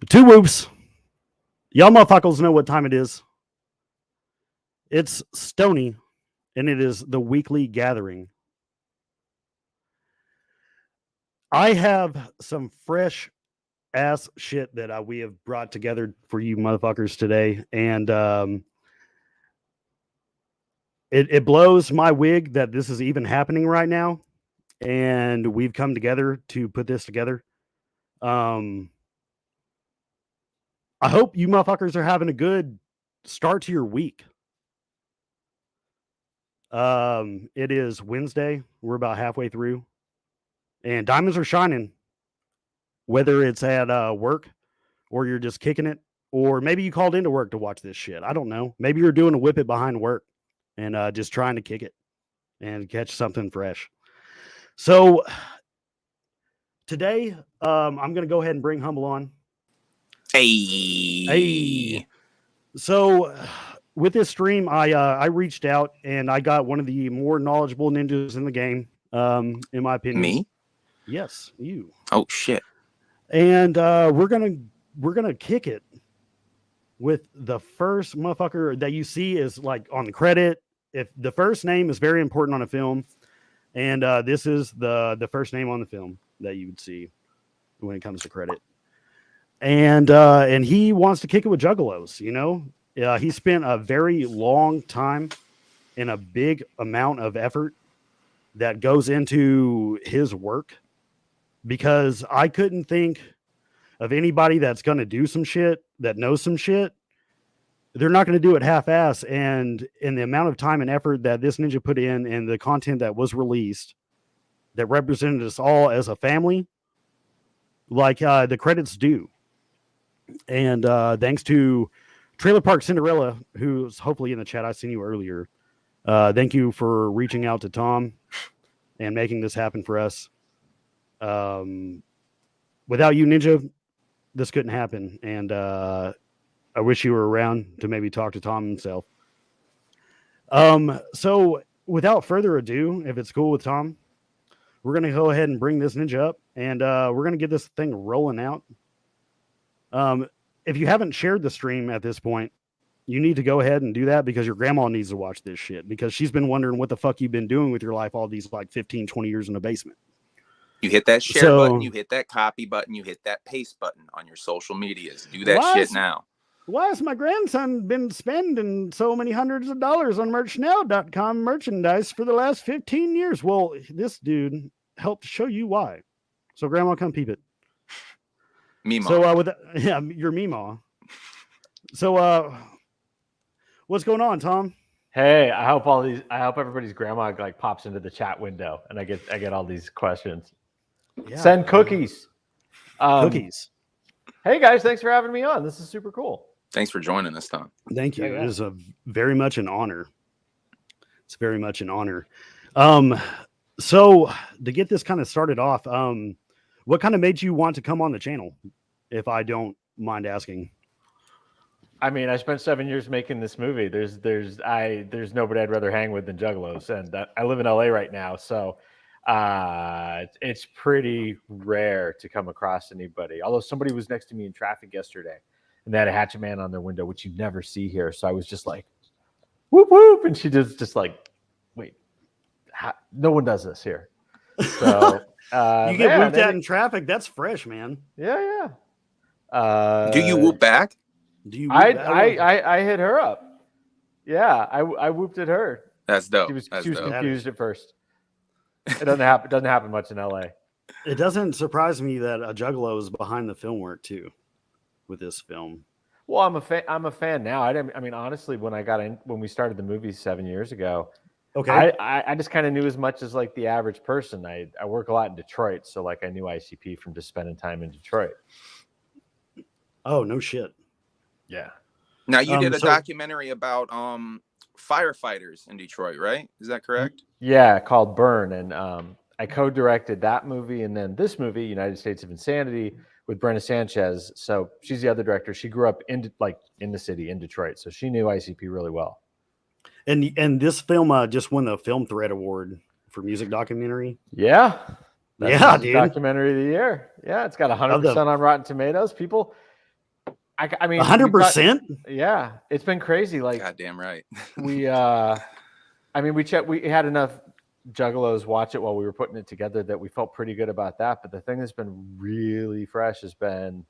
Two whoops. Y'all motherfuckers know what time it is. It's Stony, and it is the weekly gathering. I have some fresh ass shit that we have brought together for you motherfuckers today, and it blows my wig that this is even happening right now, and we've come together to put this together. I hope you motherfuckers are having a good start to your week. It is Wednesday. We're about halfway through, and diamonds are shining. Whether it's at work, or you're just kicking it, or maybe you called into work to watch this shit. I don't know. Maybe you're doing a whip it behind work and just trying to kick it and catch something fresh. So today, I'm going to go ahead and bring Humble on. Hey. So with this stream, I reached out and I got one of the more knowledgeable ninjas in the game, in my opinion. Me? Yes, you. Oh shit. And we're gonna kick it with the first motherfucker that you see is like on the credit. If the first name is very important on a film, and this is the first name on the film that you would see when it comes to credit. And he wants to kick it with Juggalos. You know, he spent a very long time and a big amount of effort that goes into his work, because I couldn't think of anybody that's going to do some shit that knows some shit. They're not going to do it half-ass. And in the amount of time and effort that this ninja put in and the content that was released that represented us all as a family, like the credits do. And thanks to Trailer Park Cinderella, who's hopefully in the chat. I seen you earlier. Thank you for reaching out to Tom and making this happen for us. Without you, Ninja, this couldn't happen. And I wish you were around to maybe talk to Tom himself. So without further ado, if it's cool with Tom, we're going to go ahead and bring this ninja up, and we're going to get this thing rolling out. If you haven't shared the stream at this point, you need to go ahead and do that, because your grandma needs to watch this shit, because she's been wondering what the fuck you've been doing with your life all these like 15, 20 years in the basement. You hit that share button, you hit that copy button, you hit that paste button on your social medias. Do that shit now. Why has my grandson been spending so many hundreds of dollars on merchnow.com merchandise for the last 15 years? Well, this dude helped show you why. So grandma, come peep it. Meemaw. So your Meemaw. So what's going on, Tom? Hey, I hope everybody's grandma like pops into the chat window and I get all these questions. Yeah. Send cookies. Cookies. Hey guys, thanks for having me on. This is super cool. Thanks for joining us, Tom. Thank you. Yeah. It is very much an honor. It's very much an honor. So to get this kind of started off, what kind of made you want to come on the channel, if I don't mind asking? I mean, I spent 7 years making this movie. There's nobody I'd rather hang with than Juggalos, and I live in LA right now, so it's pretty rare to come across anybody. Although somebody was next to me in traffic yesterday, and they had a Hatchet Man on their window, which you never see here. So I was just like, whoop whoop, and she just like, wait, no one does this here. So you get whooped at in traffic. That's fresh, man. Yeah. Do you whoop back? Do you? I hit her up. Yeah, I whooped at her. That's dope. She was confused at first. It doesn't happen much in LA. It doesn't surprise me that a Juggalo is behind the film work too, with this film. Well, I'm a fan now. I mean, honestly, when we started the movie 7 years ago, okay, I just kind of knew as much as like the average person. I work a lot in Detroit, so like I knew ICP from just spending time in Detroit. Oh, no shit. Yeah. Now you did a documentary about firefighters in Detroit, right? Is that correct? Yeah, called Burn, and I co-directed that movie and then this movie, United States of Insanity, with Brenna Sanchez. So she's the other director. She grew up in the city in Detroit, so she knew ICP really well. And this film just won the Film Thread Award for music documentary. Yeah. That's dude. Documentary of the year. Yeah, it's got 100% on Rotten Tomatoes. People I mean, 100%. Yeah, it's been crazy. Like, goddamn right. we had enough Juggalos watch it while we were putting it together that we felt pretty good about that. But the thing that's been really fresh has been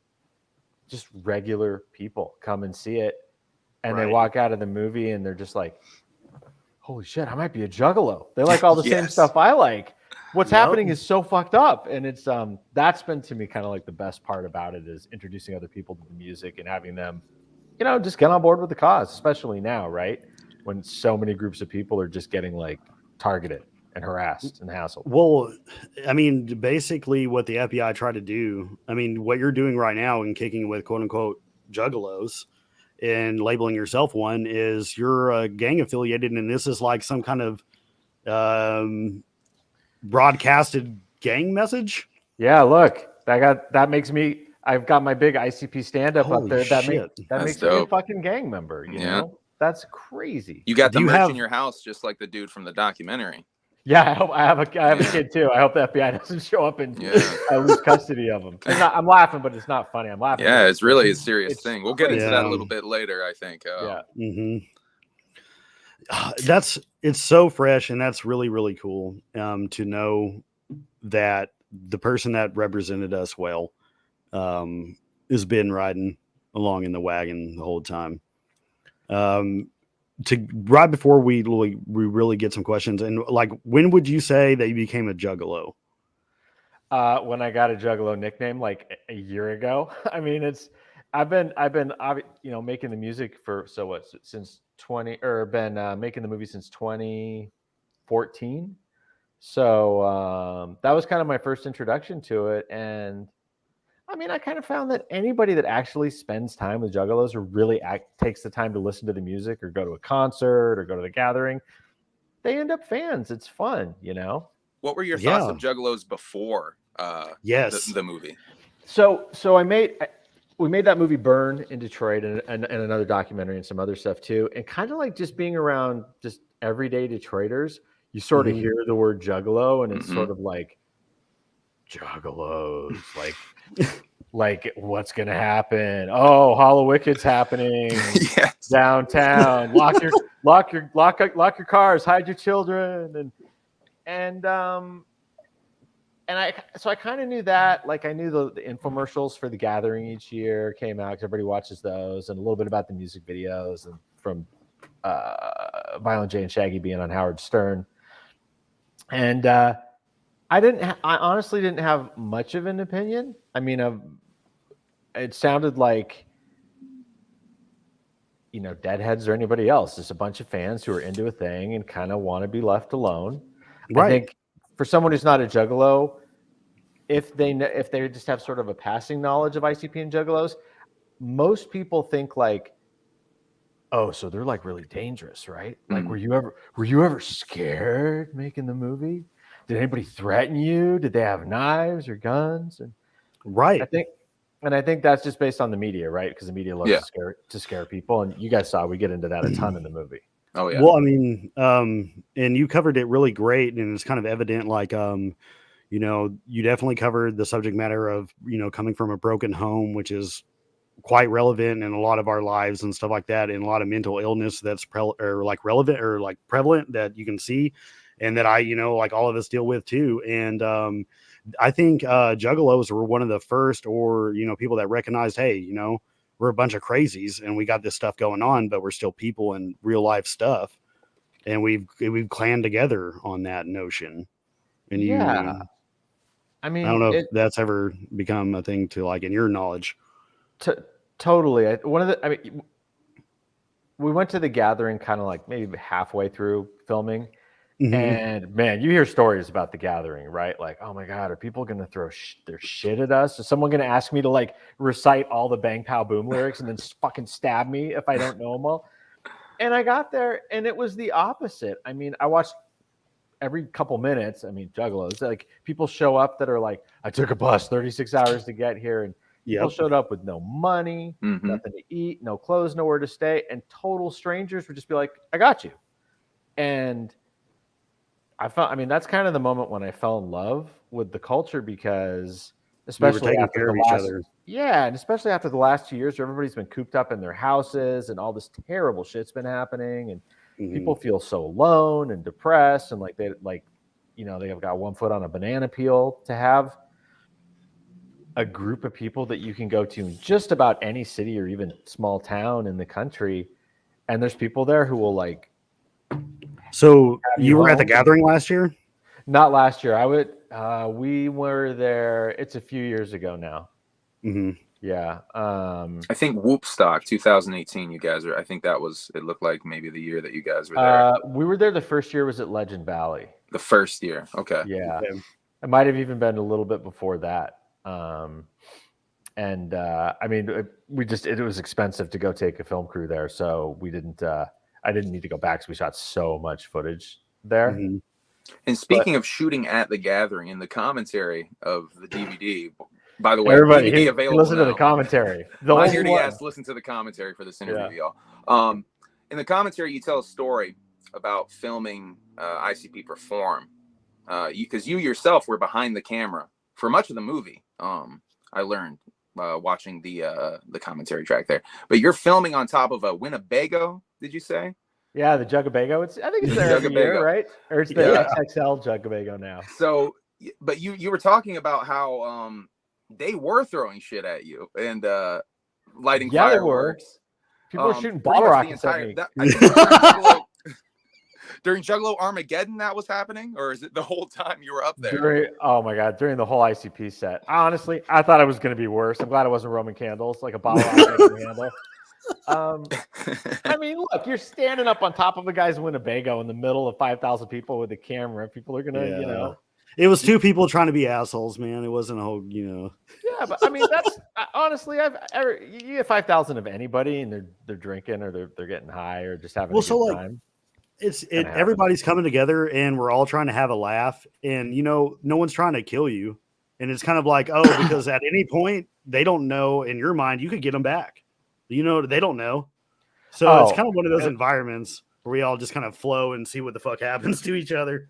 just regular people come and see it, and they walk out of the movie and they're just like, holy shit, I might be a Juggalo. They like all the same stuff I like. What's happening is so fucked up. And it's that's been to me kind of like the best part about it, is introducing other people to the music and having them, just get on board with the cause, especially now, right? When so many groups of people are just getting like targeted and harassed and hassled. Well, I mean, basically what the FBI tried to do, I mean, what you're doing right now and kicking with quote unquote Juggalos and labeling yourself one, is you're gang affiliated, and this is like some kind of broadcasted gang message. Yeah, look, that makes me. I've got my big ICP stand up Holy up there. That shit. makes me a fucking gang member. You know, that's crazy. You got the merch in your house, just like the dude from the documentary. Yeah, I have a kid too. I hope the FBI doesn't show up and I lose custody of him. I'm laughing, but it's not funny. I'm laughing. Yeah, it's really a serious thing. We'll get into that a little bit later, I think. Yeah. It's so fresh, and that's really, really cool to know that the person that represented us well has been riding along in the wagon the whole time. Right before we really get some questions, and like, when would you say that you became a Juggalo? When I got a Juggalo nickname like a year ago. I mean, I've been making the music for since making the movie since 2014. So that was kind of my first introduction to it. And I mean, I kind of found that anybody that actually spends time with Juggalos or really takes the time to listen to the music or go to a concert or go to the gathering, they end up fans. It's fun, What were your thoughts of Juggalos before the movie? So we made that movie Burn in Detroit and another documentary and some other stuff too. And kind of like just being around just everyday Detroiters, you sort of hear the word Juggalo, and it's sort of like, Juggalos, like what's gonna happen? Oh, Hallowicked's happening downtown. Lock your cars, hide your children, and I kind of knew that. Like, I knew the infomercials for the gathering each year came out because everybody watches those, and a little bit about the music videos and from Violent J and Shaggy being on Howard Stern. And I honestly didn't have much of an opinion. I mean, it sounded like, Deadheads or anybody else, just a bunch of fans who are into a thing and kind of want to be left alone. Right. I think for someone who's not a Juggalo, if they just have sort of a passing knowledge of ICP and Juggalos, most people think like, oh, so they're like really dangerous, right? Like, were you ever scared making the movie? Did anybody threaten you? Did they have knives or guns? And I think that's just based on the media, right? Because the media loves to scare people, and you guys saw we get into that a ton in the movie. Oh yeah. Well, I mean, and you covered it really great, and it's kind of evident, like, you definitely covered the subject matter of, coming from a broken home, which is quite relevant in a lot of our lives and stuff like that, and a lot of mental illness that's relevant or like prevalent that you can see, and that like all of us deal with too. And I think Juggalos were one of the first, or people that recognized, hey, we're a bunch of crazies and we got this stuff going on, but we're still people and real life stuff, and we've claned together on that notion. And I mean, I don't know if that's ever become a thing to, like, in your knowledge. Totally. We went to the gathering kind of like maybe halfway through filming, and man, you hear stories about the gathering, right? Like, oh my God, are people going to throw their shit at us? Is someone going to ask me to like recite all the Bang Pow Boom lyrics and then fucking stab me if I don't know them all? And I got there and it was the opposite. I mean, I watched every couple minutes. I mean, Juggalos, like, people show up that are like, I took a bus 36 hours to get here, and people showed up with no money, nothing to eat, no clothes, nowhere to stay, and total strangers would just be like, I got you. And that's kind of the moment when I fell in love with the culture, because especially taking after care the of each last, other. yeah, and especially after the last 2 years, where everybody's been cooped up in their houses and all this terrible shit's been happening, and people feel so alone and depressed, and like they have got one foot on a banana peel. To have a group of people that you can go to in just about any city or even small town in the country, and there's people there who will like. So you were at the gathering last year? Not last year. We were there. It's a few years ago now. Yeah. I think Whoopstock 2018. You guys are. I think that was. It looked like maybe the year that you guys were there. We were there. The first year was at Legend Valley. The first year. Okay. Yeah. Okay. It might have even been a little bit before that. I mean, it was expensive to go take a film crew there, so we didn't. I didn't need to go back because we shot so much footage there. And speaking of shooting at the gathering, in the commentary of the DVD, by the way, everybody, DVD available listen now. to the commentary. My nerdy ass listen to the commentary for this interview, y'all. In the commentary, you tell a story about filming ICP perform, because you yourself were behind the camera for much of the movie. I learned watching the commentary track there, but you're filming on top of a Winnebago. Did you say? Yeah, the Juggabago. I think it's there every year, right? Or it's the XXL Juggabago now. So, but you were talking about how they were throwing shit at you and lighting fireworks. People were shooting bottle rockets at me. During Juggalo Armageddon, that was happening, or is it the whole time you were up there? During the whole ICP set. Honestly, I thought it was going to be worse. I'm glad it wasn't Roman candles, like a bottle rocket handle. I mean, look, you're standing up on top of a guy's Winnebago in the middle of 5,000 people with a camera. People are gonna, It was two people trying to be assholes, man. It wasn't a whole, Yeah, but I mean, that's honestly, you get 5,000 of anybody, and they're drinking or they're getting high or just having a good time. Everybody's coming together, and we're all trying to have a laugh, and no one's trying to kill you, and it's kind of like, because at any point they don't know, in your mind you could get them back. They don't know. So it's kind of one of those environments where we all just kind of flow and see what the fuck happens to each other.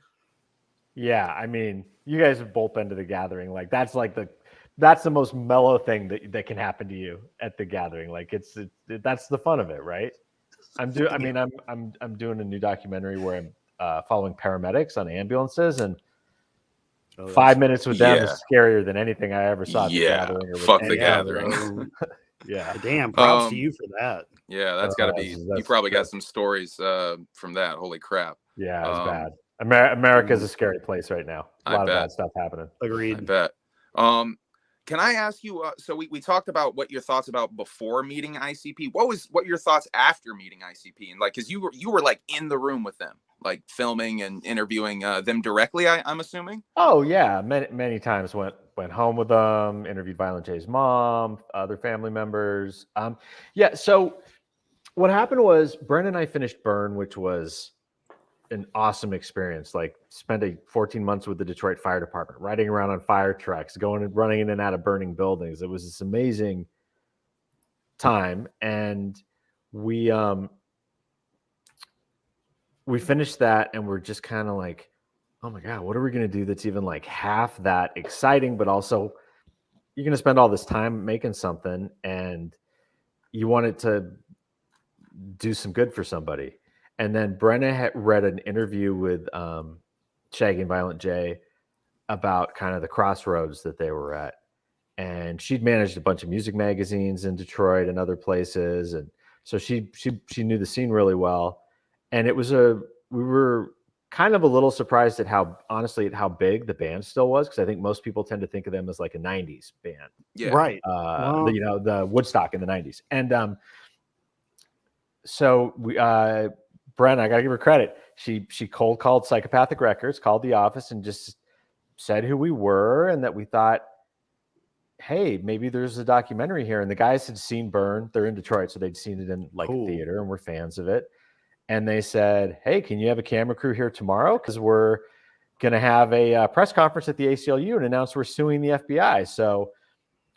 Yeah, I mean, you guys have both been to the gathering. Like that's the most mellow thing that can happen to you at the gathering. Like that's the fun of it, right? I'm doing a new documentary where I'm following paramedics on ambulances, and 5 minutes with them is scarier than anything I ever saw at the gathering. Fuck the gathering. Yeah. Damn, props to you for that. Yeah, that's got to be. You probably got some stories from that. Holy crap. Yeah, it's bad. America's a scary place right now. A lot of bad stuff happening. Agreed. I bet. Can I ask you? So we talked about what your thoughts about before meeting ICP. What your thoughts after meeting ICP? And like, because you were like in the room with them, like filming and interviewing them directly. I'm assuming. Oh yeah, many times went home with them, interviewed Violent J's mom, other family members. Yeah. So what happened was Brent and I finished Burn, which was an awesome experience. Like spent 14 months with the Detroit Fire Department, riding around on fire trucks, going and running in and out of burning buildings. It was this amazing time. And we finished that, and we're just kind of like, oh my God, what are we going to do that's even like half that exciting, but also you're going to spend all this time making something and you want it to do some good for somebody. And then Brenna had read an interview with Shaggy and Violent J about kind of the crossroads that they were at. And she'd managed a bunch of music magazines in Detroit and other places. And so she knew the scene really well. And we were kind of a little surprised at how big the band still was. Cause I think most people tend to think of them as like a 90s band. Yeah. Right. The Woodstock in the 90s. And so we, Brent, I gotta give her credit. She cold called Psychopathic Records, called the office, and just said who we were and that we thought, hey, maybe there's a documentary here. And the guys had seen Burn. They're in Detroit, so they'd seen it in a theater and were fans of it. And they said, hey, can you have a camera crew here tomorrow? Because we're gonna have a press conference at the ACLU and announce we're suing the FBI. So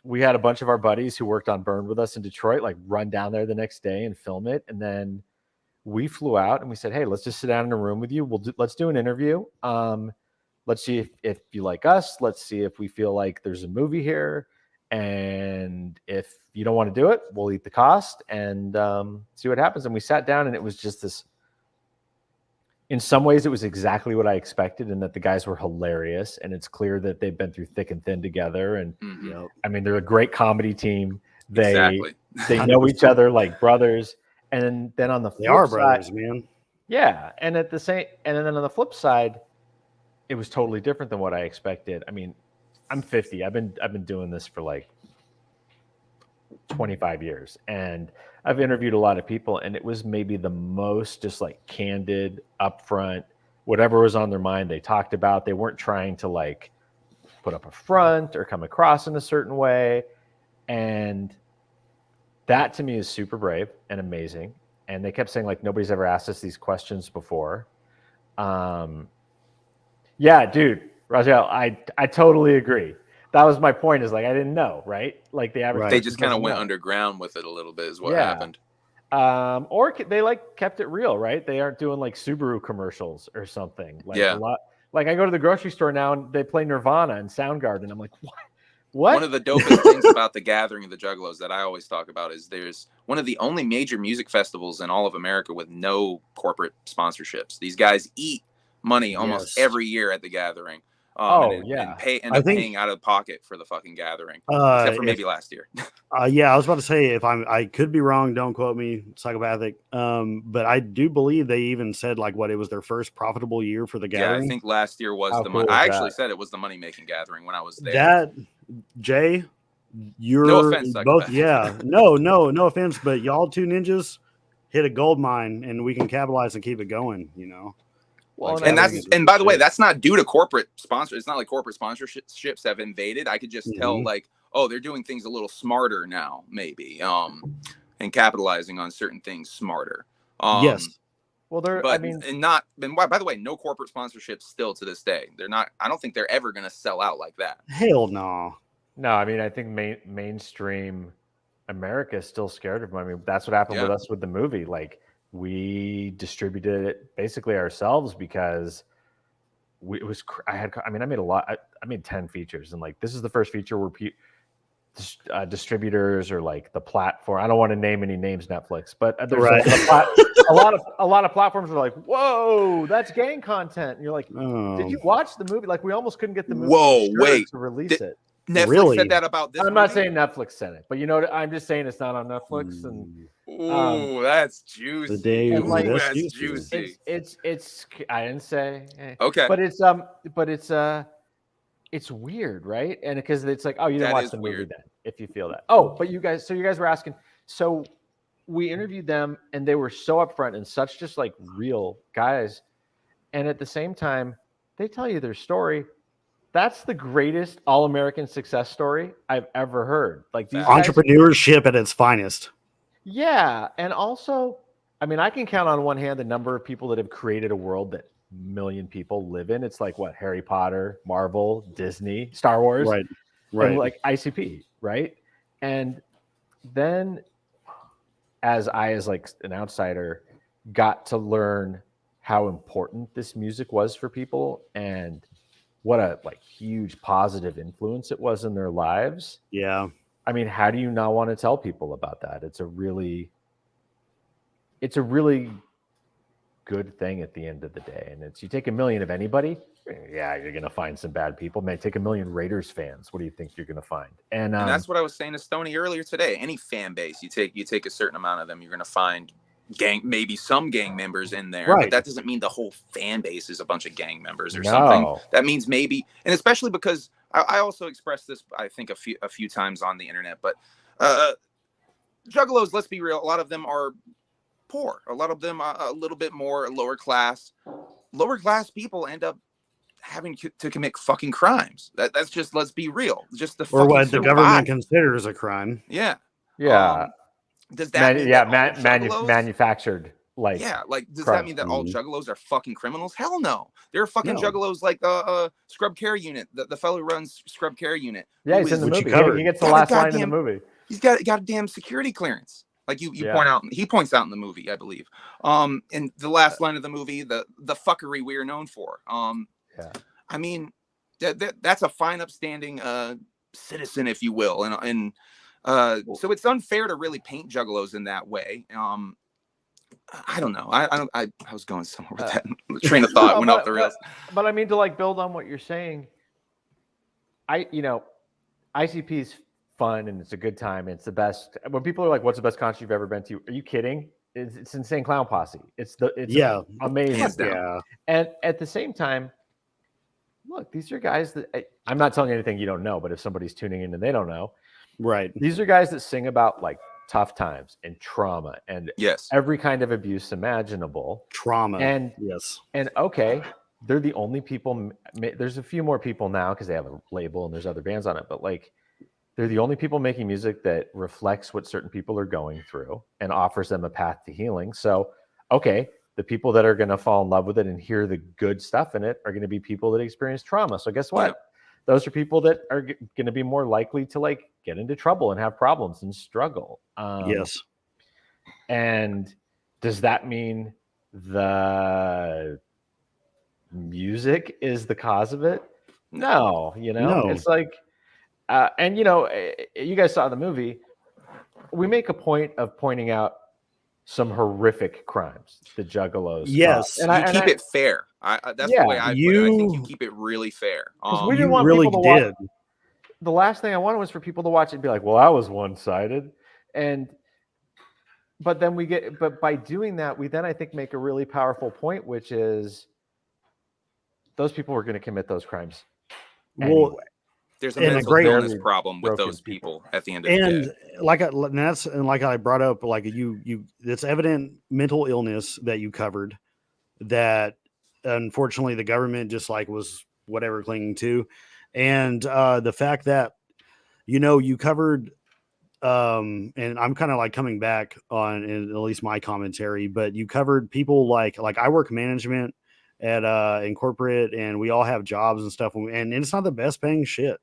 we had a bunch of our buddies who worked on Burn with us in Detroit, like run down there the next day and film it. And then we flew out and we said, hey, let's just sit down in a room with you. Let's do an interview. let's see if you like us. Let's see if we feel like there's a movie here. And if you don't want to do it, we'll eat the cost and see what happens. And we sat down, and it was just this. In some ways, it was exactly what I expected, and that the guys were hilarious. And it's clear that they've been through thick and thin together. And I mean, they're a great comedy team. They know each other like brothers. And then on the flip they are side, brothers, man. yeah. And then on the flip side, it was totally different than what I expected. I mean, I'm 50. I've been doing this for like 25 years, and I've interviewed a lot of people, and it was maybe the most just like candid, upfront, whatever was on their mind, they talked about. They weren't trying to like put up a front or come across in a certain way. And that to me is super brave and amazing. And they kept saying like, nobody's ever asked us these questions before. Yeah, dude, Rajel, I totally agree. That was my point, is like, I didn't know, right? Like the average. Right. They just kind of went underground with it a little bit is what happened. Or they like kept it real, right? They aren't doing like Subaru commercials or something. Like a lot. Like I go to the grocery store now and they play Nirvana and Soundgarden. I'm like, what? One of the dopest things about the Gathering of the Juggalos that I always talk about is there's one of the only major music festivals in all of America with no corporate sponsorships. These guys eat money almost every year at the Gathering. And end up paying out of pocket for the fucking Gathering, except for maybe last year. Yeah, I was about to say, I could be wrong, don't quote me, psychopathic. But I do believe they even said like what it was their first profitable year for the Gathering. Yeah, I think last year was I actually said it was the money making Gathering when I was there. That Jay, you're no offense, both. Yeah, no offense, but y'all two ninjas hit a gold mine, and we can capitalize and keep it going. You know. Well, and by the way, that's not due to corporate sponsors. It's not like corporate sponsorships have invaded. I could just tell like, oh, they're doing things a little smarter now, maybe, and capitalizing on certain things smarter. Yes. Well, by the way, no corporate sponsorships still to this day. They're not. I don't think they're ever going to sell out like that. Hell no. No, I mean, I think mainstream America is still scared of them. I mean, that's what happened with us with the movie. Like, we distributed it basically ourselves because I made a lot. I made 10 features, and like this is the first feature where distributors or like the platform. I don't want to name any names, Netflix, but there's a lot of platforms are like, whoa, that's gang content, and you're like, did you watch the movie? Like we almost couldn't get the movie to release it. Netflix said that about this. I'm not saying Netflix said it, but you know, I'm just saying it's not on Netflix. And that's juicy. That's juicy. It's. I didn't say. Okay. But it's weird, right? And because it's like, oh, you didn't watch the movie then, if you feel that. Oh, but you guys were asking. So we interviewed them, and they were so upfront and such just like real guys, and at the same time, they tell you their story. That's the greatest all-American success story I've ever heard. Like these entrepreneurship at its finest. Yeah, and also, I mean, I can count on one hand the number of people that have created a world that million people live in. It's like what, Harry Potter, Marvel, Disney, Star Wars, right, and like ICP, right? And then, as like an outsider, got to learn how important this music was for people and what a like huge positive influence it was in their lives. Yeah. I mean, how do you not want to tell people about that? It's a really good thing at the end of the day. And you take 1 million of anybody, yeah, you're going to find some bad people. Man, take 1 million Raiders fans. What do you think you're going to find? And that's what I was saying to Stoney earlier today. Any fan base, you take a certain amount of them, you're going to find maybe some gang members in there, but that doesn't mean the whole fan base is a bunch of gang members or something. That means maybe, and especially because I also expressed this, I think a few times on the internet, but Juggalos, let's be real, a lot of them are poor. A lot of them are a little bit more lower class. Lower class people end up having to commit fucking crimes. That's just, let's be real, just or what the government considers a crime. Yeah. Does that mean manufactured like does that mean that all Juggalos are fucking criminals? Hell no. There are fucking Juggalos like Scrub Care Unit, the fellow who runs Scrub Care Unit. Yeah, he's in the movie. He gets the last line in the movie. He's got a damn security clearance. Like you point out, he points out in the movie, I believe. And the last line of the movie, the fuckery we are known for. I mean, that's a fine, upstanding citizen, if you will, and so it's unfair to really paint Juggalos in that way. I don't know. I was going somewhere with that train of thought. Went off the rails. But I mean, to like build on what you're saying, ICP is fun and it's a good time. And it's the best. When people are like, "What's the best concert you've ever been to?" Are you kidding? It's Insane Clown Posse. It's amazing. Yeah. And at the same time, look, these are guys that I'm not telling you anything you don't know. But if somebody's tuning in and they don't know, right? These are guys that sing about like tough times and trauma and every kind of abuse imaginable. Trauma. And yes. And okay, they're the only people. There's a few more people now because they have a label and there's other bands on it. But like, they're the only people making music that reflects what certain people are going through and offers them a path to healing. So, okay, the people that are going to fall in love with it and hear the good stuff in it are going to be people that experience trauma. So guess what? Yeah. Those are people that are going to be more likely to like get into trouble and have problems and struggle. Yes. And does that mean the music is the cause of it? No, it's like, and you guys saw the movie. We make a point of pointing out some horrific crimes, the Juggalos. Yes, and I keep it fair. That's the way I put it. I think you keep it really fair. We didn't want really people to watch. The last thing I wanted was for people to watch it and be like, "Well, that was one-sided," but by doing that, we then I think make a really powerful point, which is those people were going to commit those crimes anyway. There's a mental illness problem with those people at the end of the day. And like I brought up, like it's evident mental illness that you covered that unfortunately the government just like was whatever clinging to. And the fact that, you covered, and I'm kind of like coming back on in at least my commentary, but you covered people like I work management in corporate and we all have jobs and stuff. And it's not the best paying shit.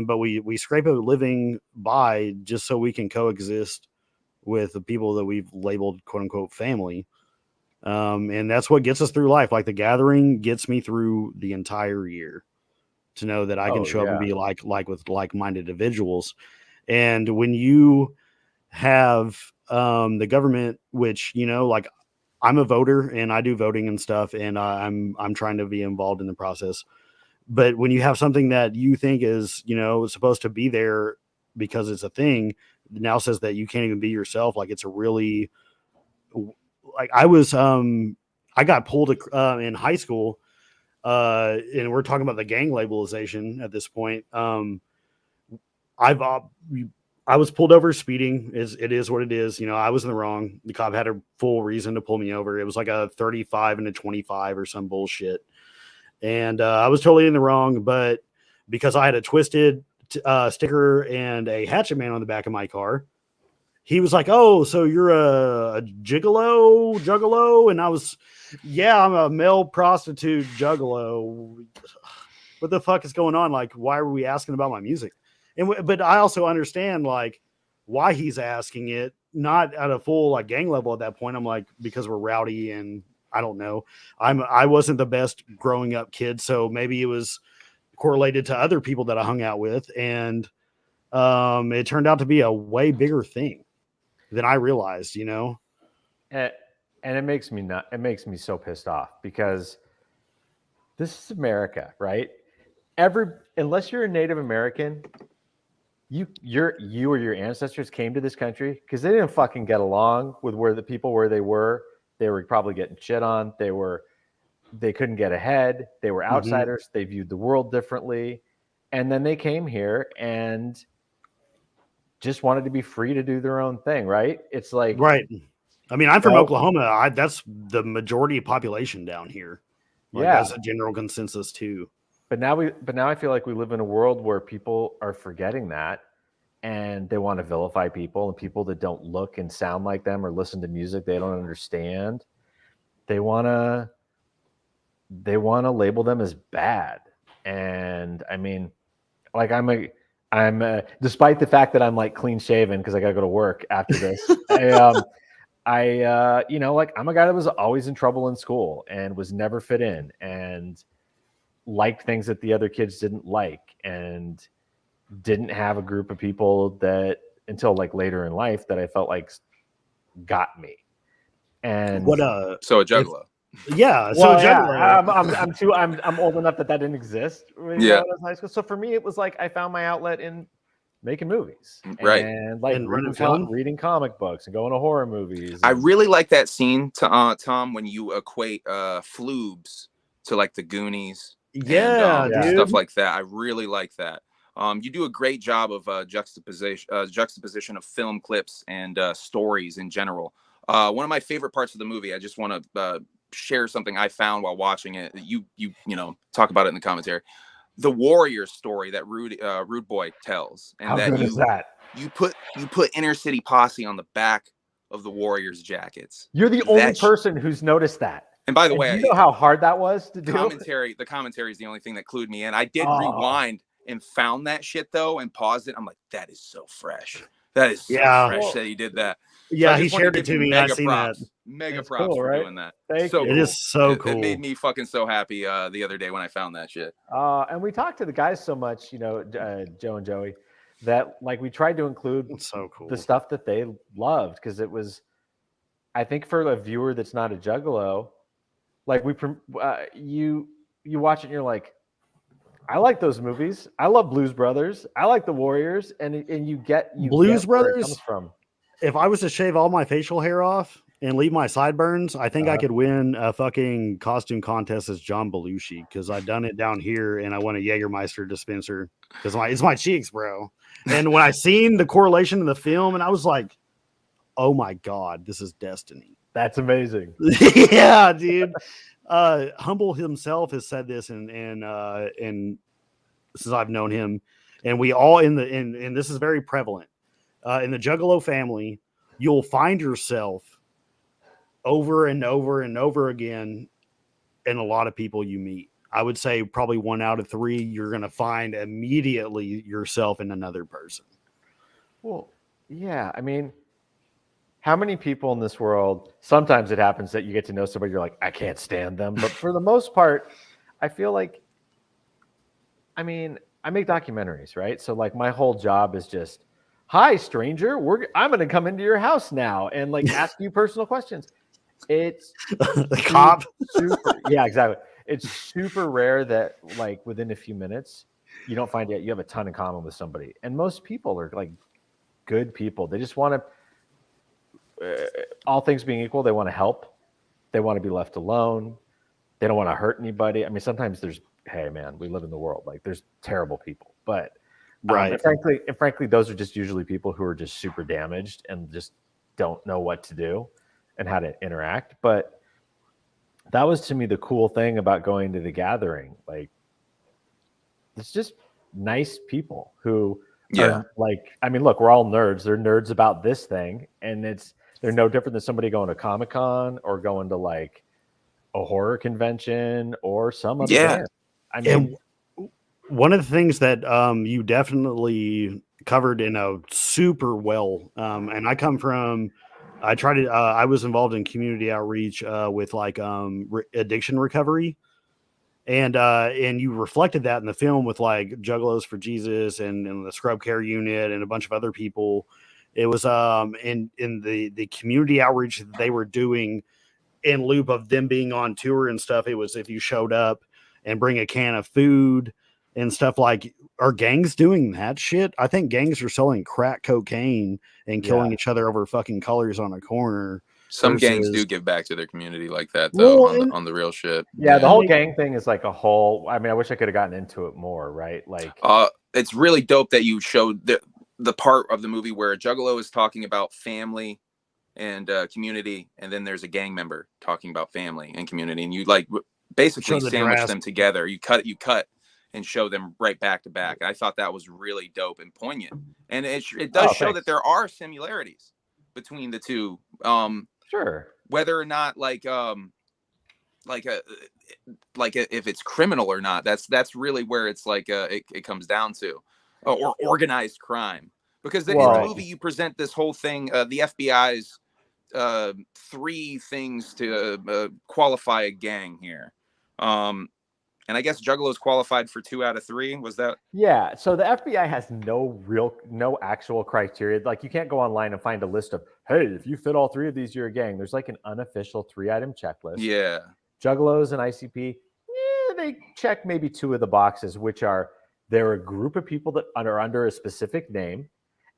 But we scrape a living by just so we can coexist with the people that we've labeled quote unquote family. And that's what gets us through life. Like the gathering gets me through the entire year to know that I can show up and be like with like-minded individuals. And when you have the government, which, like I'm a voter and I do voting and stuff, and I'm trying to be involved in the process. But when you have something that you think is, supposed to be there because it's a thing, now says that you can't even be yourself. Like it's a really, like I got pulled in high school, and we're talking about the gang labelization at this point. I was pulled over speeding. It is what it is. I was in the wrong. The cop had a full reason to pull me over. It was like a 35 and a 25 or some bullshit. And I was totally in the wrong, but because I had a twisted sticker and a hatchet man on the back of my car, he was like, "Oh, so you're a juggalo?" And I was, "Yeah, I'm a male prostitute juggalo." What the fuck is going on? Like, why are we asking about my music? But I also understand like why he's asking it, not at a full like gang level at that point. I'm like, because we're rowdy and I don't know. I wasn't the best growing up kid, so maybe it was correlated to other people that I hung out with, and it turned out to be a way bigger thing than I realized. And it makes me It makes me so pissed off because this is America, right? Unless you're a Native American, you or your ancestors came to this country because they didn't fucking get along with where they were. They were probably getting shit on. They couldn't get ahead. They were outsiders. Mm-hmm. They viewed the world differently. And then they came here and just wanted to be free to do their own thing, right? It's like... Right. I mean, I'm from Oklahoma. That's the majority of population down here. That's a general consensus too. But now I feel like we live in a world where people are forgetting that. And they want to vilify people and people that don't look and sound like them or listen to music they don't understand. They want to label them as bad. And I mean, like I'm despite the fact that I'm like clean shaven because I got to go to work after this. I'm a guy that was always in trouble in school and was never fit in. And liked things that the other kids didn't like, and didn't have a group of people that until like later in life that I felt like got me. And What So a Juggalo. yeah, so well, yeah, Juggalo. I'm old enough that didn't exist when I was in high school. So for me, it was like I found my outlet in making movies, Right. and like And running film? reading comic books and going to horror movies. I and- really like that scene, Tom, when you equate floobs to like the Goonies Yeah, and dude. stuff like that. I really like that. You do a great job of juxtaposition of film clips and stories in general. One of my favorite parts of the movie, I just want to share something I found while watching it. You know, talk about it in the commentary. The warrior story that Rude Boy tells, and How that good is that? you put Inner City Posse on the back of the Warriors jackets. You're the only person who's noticed that. And by the way, you know how hard that was to do. The commentary is the only thing that clued me in. I did rewind and found that shit though and paused it. I'm like, that is so fresh. That is so fresh that he did that. Yeah, so he shared it to me. I seen that. Mega props for doing that. Thank you. It is so cool. It made me fucking so happy the other day when I found that shit. And we talked to the guys so much, you know, Joe and Joey, that like we tried to include the stuff that they loved, because it was, I think for a viewer that's not a Juggalo, like you watch it and you're like, I like those movies. I love Blues Brothers. I like the Warriors, and you get Blues Brothers where it comes from. If I was to shave all my facial hair off and leave my sideburns, I think I could win a fucking costume contest as John Belushi, because I done it down here and I won a Jägermeister dispenser because it's my cheeks, bro. And when I seen the correlation in the film, and I was like, oh my God, this is destiny. That's amazing. Yeah, dude. Humble himself has said this, and since I've known him, and we all and this is very prevalent in the Juggalo family, you'll find yourself over and over and over again in a lot of people you meet. I would say probably 1 out of 3, you're going to find immediately yourself in another person. Well, yeah. I mean, how many people in this world, sometimes it happens that you get to know somebody, you're like, I can't stand them. But for the most part, I feel like, I mean, I make documentaries, right? So like my whole job is just, hi, stranger, I'm going to come into your house now and like ask you personal questions. It's the cop. Yeah, exactly. It's super rare that like within a few minutes, you don't find out you have a ton in common with somebody. And most people are like good people. They just want to, all things being equal, they want to help. They want to be left alone. They don't want to hurt anybody. I mean, sometimes hey man, we live in the world. Like there's terrible people, but right. And frankly, those are just usually people who are just super damaged and just don't know what to do and how to interact. But that was to me the cool thing about going to the gathering. Like it's just nice people who are like, I mean, look, we're all nerds. They're nerds about this thing. And they're no different than somebody going to Comic-Con or going to like a horror convention or some other band. I mean, and one of the things that you definitely covered in a super well, and I was involved in community outreach with like addiction recovery, and you reflected that in the film with like Juggalos for Jesus and the Scrub Care Unit and a bunch of other people. It was in the community outreach that they were doing in loop of them being on tour and stuff. It was if you showed up and bring a can of food and stuff. Like, are gangs doing that shit? I think gangs are selling crack cocaine and killing each other over fucking colors on a corner. Some gangs do give back to their community like that, though, on the real shit. Yeah, the whole gang thing is like a whole. I mean, I wish I could have gotten into it more, right? Like, it's really dope that you showed the part of the movie where a Juggalo is talking about family and community, and then there's a gang member talking about family and community, and you like basically sandwich them together. You cut and show them right back to back. I thought that was really dope and poignant, and it does show that there are similarities between the two. Sure. Whether or not if it's criminal or not, that's really where it's like it comes down to, or organized crime. Because in the movie you present this whole thing, the FBI's 3 things to qualify a gang here. And And I guess Juggalos qualified for 2 out of 3. Was that? Yeah. So the FBI has no actual criteria. Like you can't go online and find a list of, hey, if you fit all 3 of these, you're a gang. There's like an unofficial 3-item checklist. Yeah. Juggalos and ICP, they check maybe 2 of the boxes, which are they're a group of people that are under a specific name,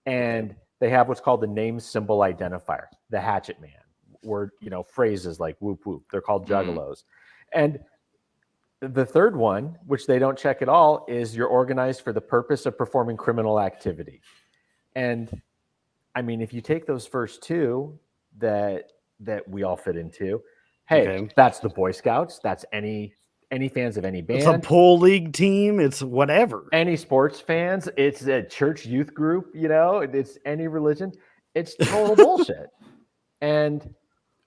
and they have what's called the name symbol identifier, the hatchet man, word, phrases like whoop whoop. They're called Juggalos. And the third one, which they don't check at all, is you're organized for the purpose of performing criminal activity. And I mean, if you take those first 2 that we all fit into, hey, that's the Boy Scouts. That's any fans of any band. It's a pool league team. It's whatever. Any sports fans. It's a church youth group. It's any religion. It's total bullshit. And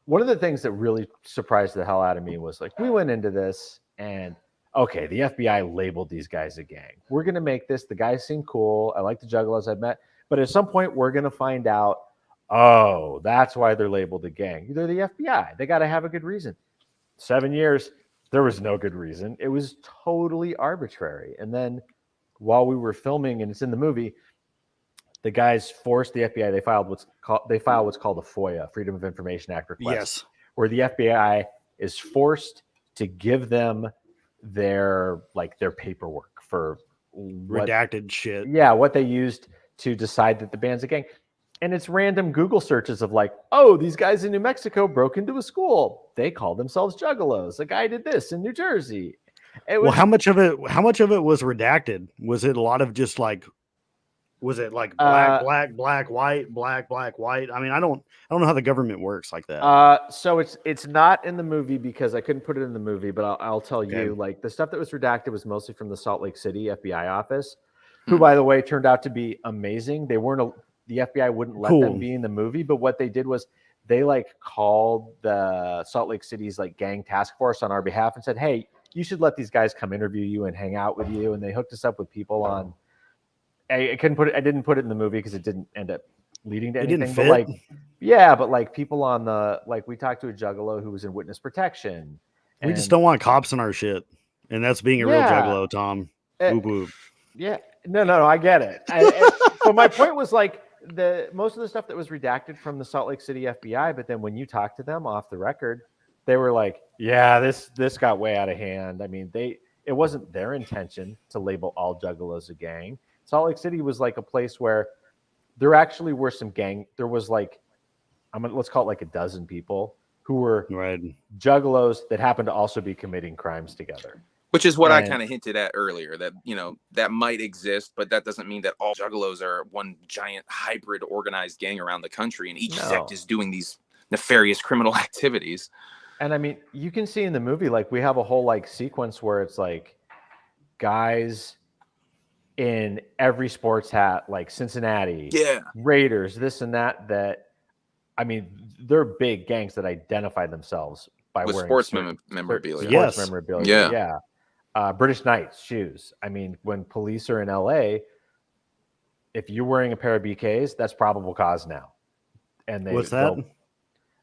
one of the things that really surprised the hell out of me was like, we went into this and okay, the FBI labeled these guys a gang. We're going to make this. The guys seem cool. I like the Juggalos I've met. But at some point, we're going to find out, oh, that's why they're labeled a gang. They're the FBI. They got to have a good reason. 7 years, there was no good reason. It was totally arbitrary. And then while we were filming, and it's in the movie, the guys forced the FBI. They filed what's called a FOIA, Freedom of Information Act request. Yes. Where the FBI is forced to give them their paperwork for redacted shit. Yeah, what they used to decide that the band's a gang. And it's random Google searches of like, oh, these guys in New Mexico broke into a school. They call themselves Juggalos. A guy did this in New Jersey. How much of it was redacted? Was it a lot of just like, was it like black, white, black, white? I mean, I don't know how the government works like that. So it's not in the movie because I couldn't put it in the movie, but I'll tell you, like the stuff that was redacted was mostly from the Salt Lake City FBI office, who, by the way, turned out to be amazing. They weren't the FBI wouldn't let them be in the movie, but what they did was they like called the Salt Lake City's like gang task force on our behalf and said, hey, you should let these guys come interview you and hang out with you. And they hooked us up with people on. I didn't put it in the movie because it didn't end up leading to anything. It didn't fit. But like people on we talked to a Juggalo who was in witness protection. We just don't want cops in our shit, and that's being a real Juggalo, Tom. Whoop whoop. Yeah, no, I get it. So my point was like most of the stuff that was redacted from the Salt Lake City FBI, but then when you talk to them off the record, they were like, yeah, this got way out of hand. I mean, it wasn't their intention to label all Juggalos a gang. Salt Lake City was like a place where there actually were some there was like, let's call it like a dozen people who were Juggalos that happened to also be committing crimes together. Which is what I kind of hinted at earlier, that, that might exist, but that doesn't mean that all Juggalos are one giant hybrid organized gang around the country, and each sect is doing these nefarious criminal activities. And I mean, you can see in the movie, like we have a whole like sequence where it's like guys in every sports hat, like Cincinnati, Raiders, this and that, I mean, they're big gangs that identify themselves by wearing sports memorabilia. Sports memorabilia. Yeah. British Knights shoes. I mean, when police are in LA, if you're wearing a pair of BKs, that's probable cause now. And what's that?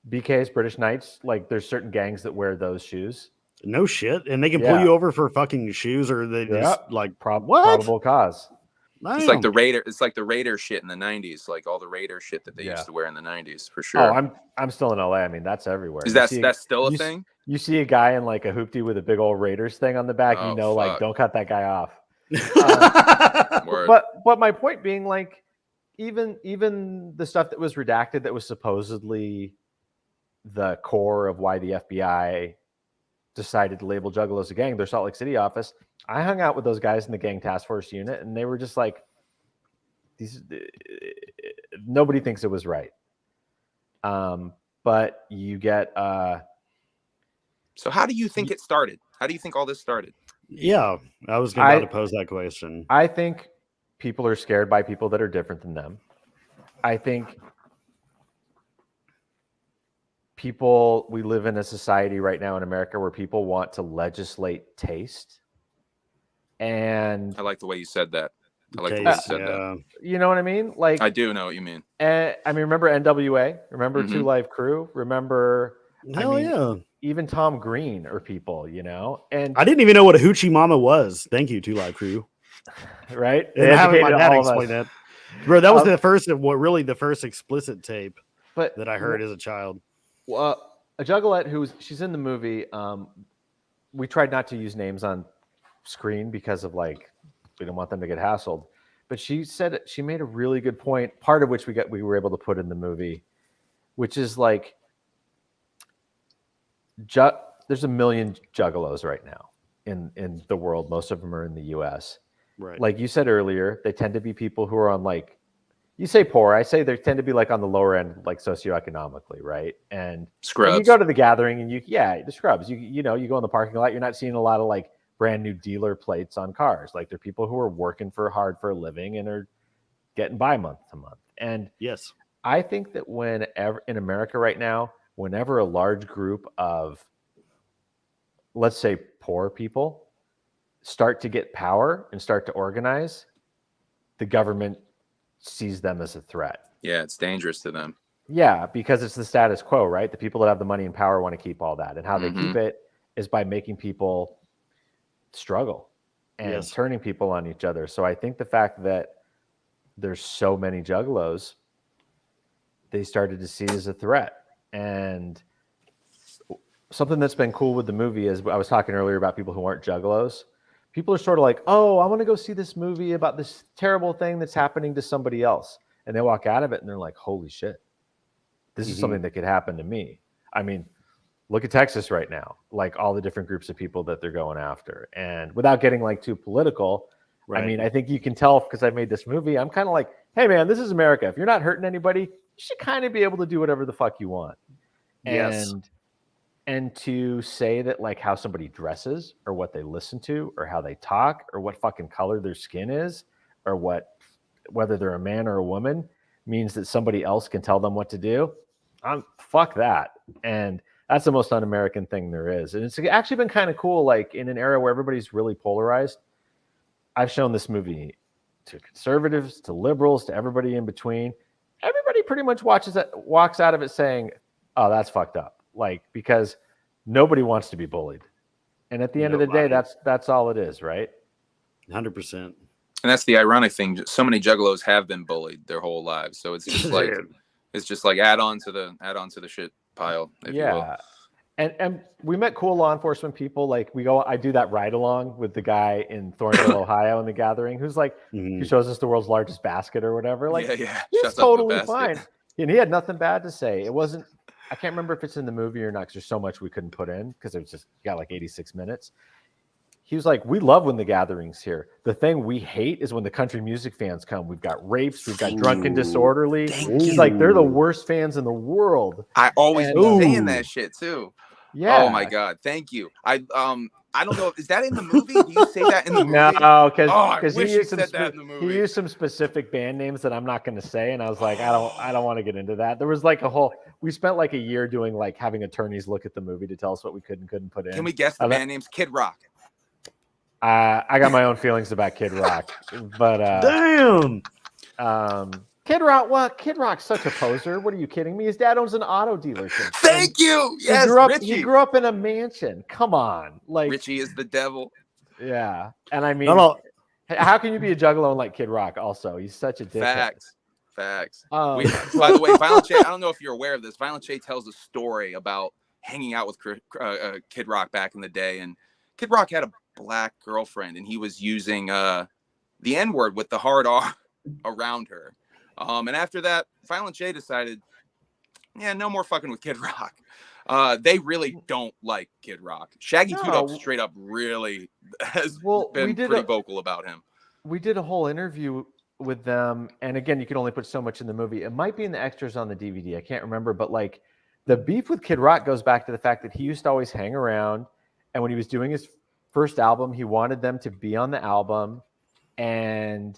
BKs, British Knights. Like, there's certain gangs that wear those shoes. No shit, and they can pull you over for fucking shoes, or they just like probable cause. It's like the Raider shit in the 90s, like all the Raider shit that they used to wear in the 90s, for sure. Oh, I'm still in LA. I mean, that's everywhere. Is that's still a thing? You see a guy in like a hoopty with a big old Raiders thing on the back, like, don't cut that guy off. But my point being, like, even the stuff that was redacted that was supposedly the core of why the FBI decided to label Juggalos a gang, their Salt Lake City office, I hung out with those guys in the gang task force unit, and they were just like, nobody thinks it was right. But you get so how do you think it started? How do you think all this started? Yeah, I was going to pose that question. I think people are scared by people that are different than them. I think we live in a society right now in America where people want to legislate taste. And I like the way you said that. I like the way you said that. You know what I mean? Like, I do know what you mean. I mean, remember NWA? Remember Two Live Crew? Remember Hell yeah. Even Tom Green or people, you know, and I didn't even know what a hoochie mama was. Thank you, Two Live Crew. right. And They having my educated dad all of explain us. that. Bro, that was the first explicit tape But that I heard as a child. a Juggalette she's in the movie. We tried not to use names on screen because of like we don't want them to get hassled. But she said she made a really good point, part of which we were able to put in the movie, which is like there's a million juggalos right now in the world. Most of them are in the US. Right. Like you said earlier, they tend to be people who are on like, you say poor, I say they tend to be like on the lower end, like socioeconomically, right? And Scrubs. you go to the gathering and the scrubs, you know, you go in the parking lot, you're not seeing a lot of like brand new dealer plates on cars. Like they're people who are working hard for a living and are getting by month to month. And yes, I think that whenever in America right now, whenever a large group of, let's say, poor people start to get power and start to organize, the government sees them as a threat. Yeah, it's dangerous to them. Yeah, because it's the status quo, right? The people that have the money and power want to keep all that. And how they keep it is by making people struggle and turning people on each other. So I think the fact that there's so many juggalos, they started to see as a threat. And something that's been cool with the movie is I was talking earlier about people who aren't juggalos. People are sort of like, oh, I want to go see this movie about this terrible thing that's happening to somebody else. And they walk out of it and they're like, holy shit, this is something that could happen to me. I mean, look at Texas right now, like all the different groups of people that they're going after. And without getting like too political, I mean, I think you can tell because I made this movie, I'm kind of like, hey man, this is America. If you're not hurting anybody, you should kind of be able to do whatever the fuck you want. And to say that like how somebody dresses or what they listen to or how they talk or what fucking color their skin is or whether they're a man or a woman means that somebody else can tell them what to do. Fuck that. And that's the most un-American thing there is. And it's actually been kind of cool, like in an era where everybody's really polarized. I've shown this movie to conservatives, to liberals, to everybody in between. Everybody pretty much walks out of it saying, oh, that's fucked up. Like, because nobody wants to be bullied. And at the end of the day, that's all it is, right? 100%. And that's the ironic thing. So many juggalos have been bullied their whole lives. So it's just like add on to the shit pile, if you will. And we met cool law enforcement people. Like I do that ride along with the guy in Thornville, Ohio in the gathering, who's like, he shows us the world's largest basket or whatever. Like, he's totally fine. And he had nothing bad to say. It wasn't, I can't remember if it's in the movie or not, because there's so much we couldn't put in because it was just, you got like 86 minutes. He was like, we love when the gathering's here. The thing we hate is when the country music fans come. We've got rapes, we've got drunk and disorderly. He's like, they're the worst fans in the world. I always be saying that shit too. Yeah. Oh my God. Thank you. I don't know. Is that in the movie? Do you say that in the movie? No, because he used that in the movie. He used some specific band names that I'm not going to say, and I was like, I don't want to get into that. There was like we spent like a year doing like having attorneys look at the movie to tell us what we could and couldn't put in. Can we guess the band names? Kid Rock. I got my own feelings about Kid Rock, but damn. Kid Rock, what? Kid Rock's such a poser. What are you kidding me? His dad owns an auto dealership. Thank you. Yes, he grew up in a mansion. Come on, like Richie is the devil. Yeah, and I mean, how can you be a juggalo and like Kid Rock? Also, he's such a dickhead. Facts. By the way, Violent J, I don't know if you're aware of this. Violent J tells a story about hanging out with Kid Rock back in the day, and Kid Rock had a black girlfriend, and he was using the N-word with the hard R around her. And after that, Violent J decided, no more fucking with Kid Rock. They really don't like Kid Rock. Shaggy 2 Dope straight up really has been pretty vocal about him. We did a whole interview with them, and again, you can only put so much in the movie. It might be in the extras on the DVD. I can't remember, but like the beef with Kid Rock goes back to the fact that he used to always hang around, and when he was doing his first album, he wanted them to be on the album, and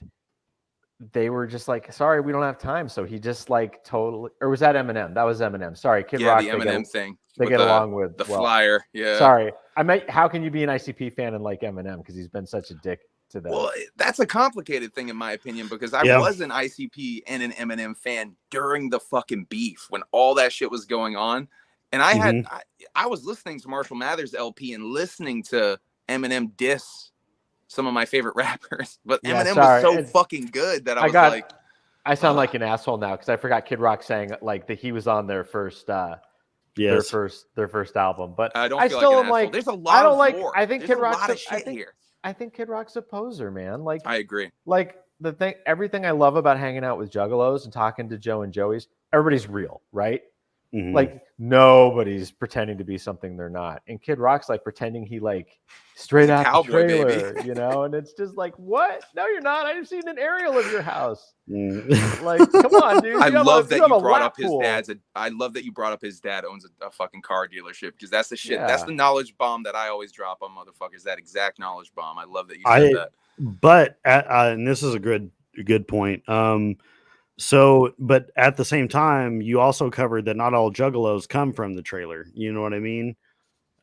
they were just like, sorry, we don't have time. So he just like totally, or was that Eminem? That was Eminem. Sorry, Kid Rock. The Eminem thing. They get along with the flyer. Yeah. Sorry, how can you be an ICP fan and like Eminem because he's been such a dick to them? Well, that's a complicated thing in my opinion because I was an ICP and an Eminem fan during the fucking beef when all that shit was going on, And I was listening to Marshall Mathers LP and listening to Eminem diss some of my favorite rappers, but Eminem was so fucking good that I sound like an asshole now because I forgot Kid Rock saying like that he was on their first their first album. But I don't I feel still like an asshole. There's a lot of lore. I think Kid Rock's here. I think Kid Rock's a poser, man. Like I agree. Like everything I love about hanging out with Juggalos and talking to Joe and Joey's, everybody's real, right? Mm-hmm. Like nobody's pretending to be something they're not. And Kid Rock's like pretending he like straight out the trailer, you know? And it's just like, what? No, you're not. I've seen an aerial of your house. Like, come on, dude. I love that you brought up his dad's. I love that you brought up his dad owns a fucking car dealership because that's the shit. Yeah. That's the knowledge bomb that I always drop on motherfuckers. That exact knowledge bomb. I love that you said that. But and this is a good point. But at the same time, you also covered that not all Juggalos come from the trailer. You know what I mean?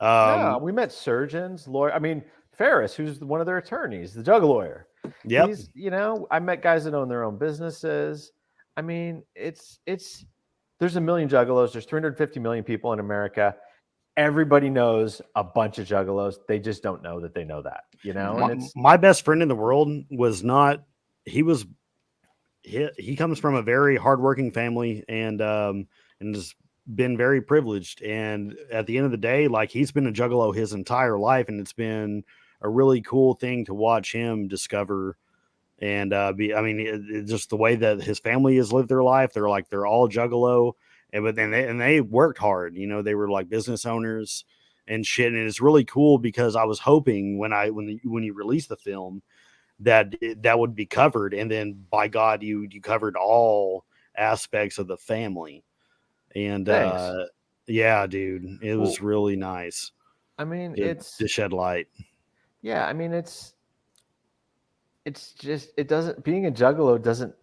Yeah, we met surgeons, lawyer. I mean, Ferris, who's one of their attorneys, the Jugga lawyer. Yeah, you know, I met guys that own their own businesses. I mean, there's a million Juggalos. There's 350 million people in America. Everybody knows a bunch of Juggalos. They just don't know that they know that, you know? My best friend in the world was not, he comes from a very hardworking family and has been very privileged. And at the end of the day, like he's been a Juggalo his entire life. And it's been a really cool thing to watch him discover and just the way that his family has lived their life. They're all Juggalo. But then they worked hard, you know, they were like business owners and shit. And it's really cool because I was hoping when you released the film that would be covered. And then by God, you covered all aspects of the family. And yeah, dude, it was really nice. I mean, it's to shed light. Yeah. I mean, it's just, being a Juggalo doesn't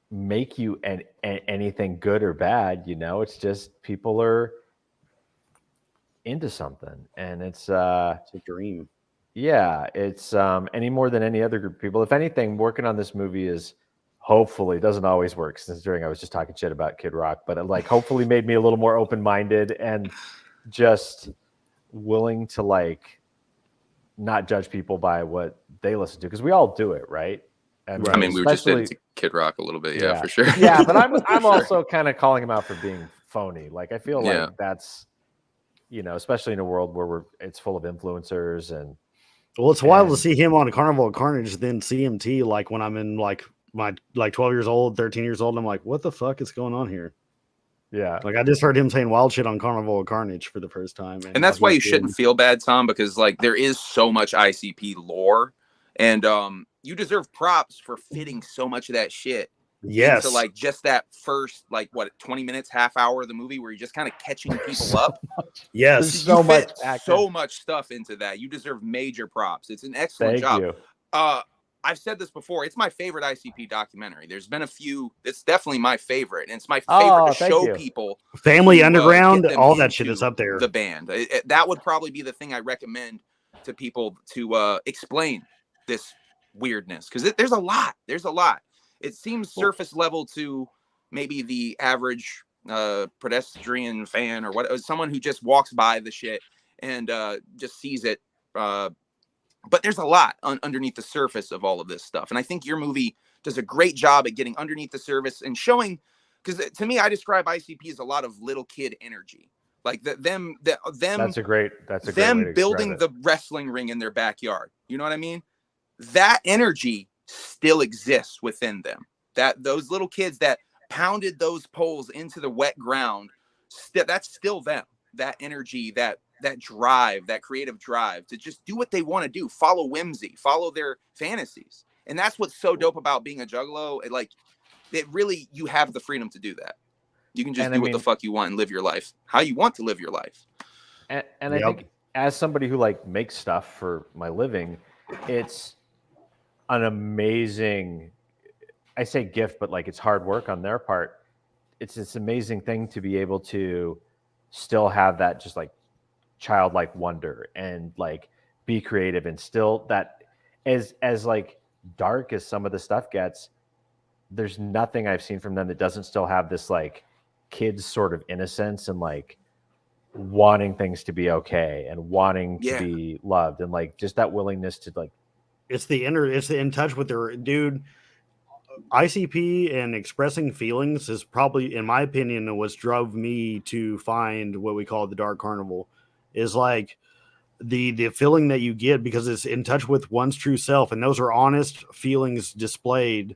make you anything good or bad, you know. It's just people are into something, and it's a dream. Yeah, it's any more than any other group of people. If anything, working on this movie is hopefully, it doesn't always work, considering I was just talking shit about Kid Rock, but it like hopefully made me a little more open-minded and just willing to like not judge people by what they listen to, because we all do it, right? And I mean, we were just into Kid Rock a little bit, yeah, for sure. Yeah, but I'm also kind of calling him out for being phony. Like, I feel like that's, you know, especially in a world where it's full of influencers and. Well, it's wild to see him on a Carnival of Carnage, then CMT. Like when I'm in like my 12 years old, 13 years old, I'm like, what the fuck is going on here? Yeah, like I just heard him saying wild shit on Carnival of Carnage for the first time, and that's why you shouldn't feel bad, Tom, because like there is so much ICP lore, and you deserve props for fitting so much of that shit. Yes. Into like just that first, like what, 20 minutes, half hour of the movie where you're just kind of catching people up. Yes. So much stuff into that. You deserve major props. It's an excellent job. You. I've said this before. It's my favorite ICP documentary. There's been a few. It's definitely my favorite. And it's my favorite to show people. Family Underground, all that shit is up there. The band. That would probably be the thing I recommend to people to explain this weirdness. Because there's a lot. There's a lot. It seems surface level to maybe the average pedestrian fan or what, someone who just walks by the shit and just sees it. But there's a lot underneath the surface of all of this stuff. And I think your movie does a great job at getting underneath the surface and showing, because to me, I describe ICP as a lot of little kid energy. Like them. That's a great them building the wrestling ring in their backyard. You know what I mean? That energy still exists within them. That those little kids that pounded those poles into the wet ground, that's still them. That energy, that drive, that creative drive to just do what they want to do, follow whimsy, follow their fantasies. And that's what's so dope about being a Juggalo. It really, you have the freedom to do that. You can just do what the fuck you want and live your life how you want to live your life. And I think as somebody who like makes stuff for my living, it's an amazing, I say gift, but like it's hard work on their part. It's this amazing thing to be able to still have that just like childlike wonder and like be creative, and still that as like dark as some of the stuff gets, there's nothing I've seen from them that doesn't still have this like kids sort of innocence and like wanting things to be okay and wanting to be loved, and like just that willingness to like. It's the in touch with their dude. ICP and expressing feelings is probably, in my opinion, what drove me to find what we call the Dark Carnival. Is like the feeling that you get because it's in touch with one's true self, and those are honest feelings displayed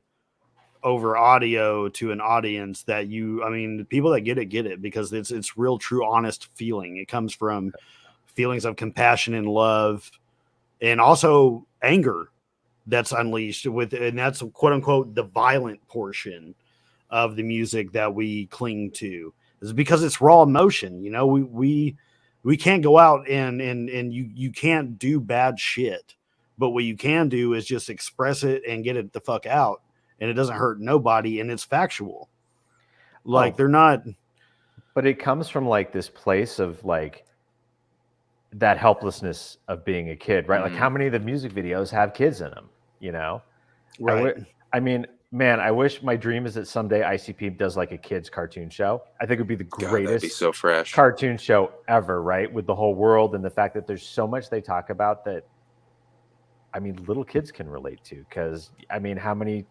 over audio to an audience that I mean, people that get it because it's real, true, honest feeling. It comes from feelings of compassion and love, and also anger that's unleashed and that's quote unquote the violent portion of the music that we cling to, is because it's raw emotion. You know, we can't go out and you can't do bad shit, but what you can do is just express it and get it the fuck out, and it doesn't hurt nobody, and it's factual. Like they're not, but it comes from like this place of like that helplessness of being a kid, right? Like how many of the music videos have kids in them, you know? right? I mean, man, I wish, my dream is that someday ICP does like a kids cartoon show. I think it would be the greatest that'd be so fresh cartoon show ever, right? With the whole world and the fact that there's so much they talk about that, I mean, little kids can relate to. Because I mean, how many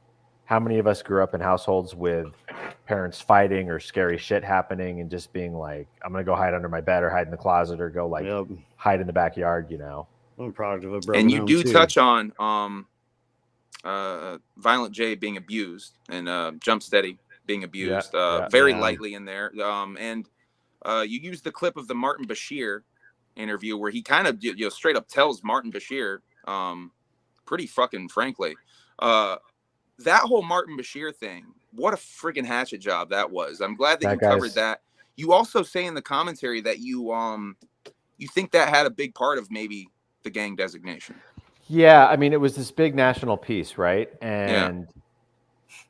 of us grew up in households with parents fighting or scary shit happening and just being like, I'm gonna go hide under my bed or hide in the closet or go like hide in the backyard, you know? I'm a product of a broken and you home do too. touch on Violent J being abused and Jump Steady being abused very lightly in there, and you use the clip of the Martin Bashir interview where he kind of straight up tells Martin Bashir pretty fucking frankly, that whole Martin Bashir thing, what a freaking hatchet job that was. I'm glad that you covered that. You also say in the commentary that you think that had a big part of maybe the gang designation. Yeah, I mean, it was this big national piece, right? And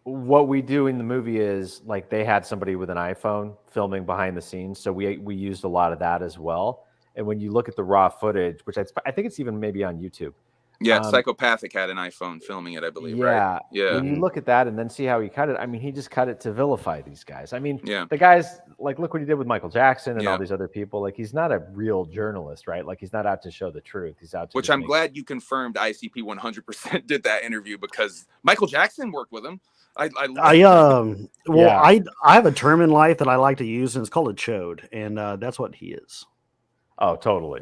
what we do in the movie is like they had somebody with an iPhone filming behind the scenes, so we used a lot of that as well. And when you look at the raw footage, which I think it's even maybe on YouTube. Yeah, Psychopathic had an iPhone filming it, I believe, right? Yeah. When you look at that and then see how he cut it, I mean, he just cut it to vilify these guys. I mean, the guys, like, look what he did with Michael Jackson and all these other people. Like, he's not a real journalist, right? Like, he's not out to show the truth. He's out to Which I'm glad you confirmed ICP 100% did that interview, because Michael Jackson worked with him. I have a term in life that I like to use, and it's called a chode, and that's what he is. Oh, totally.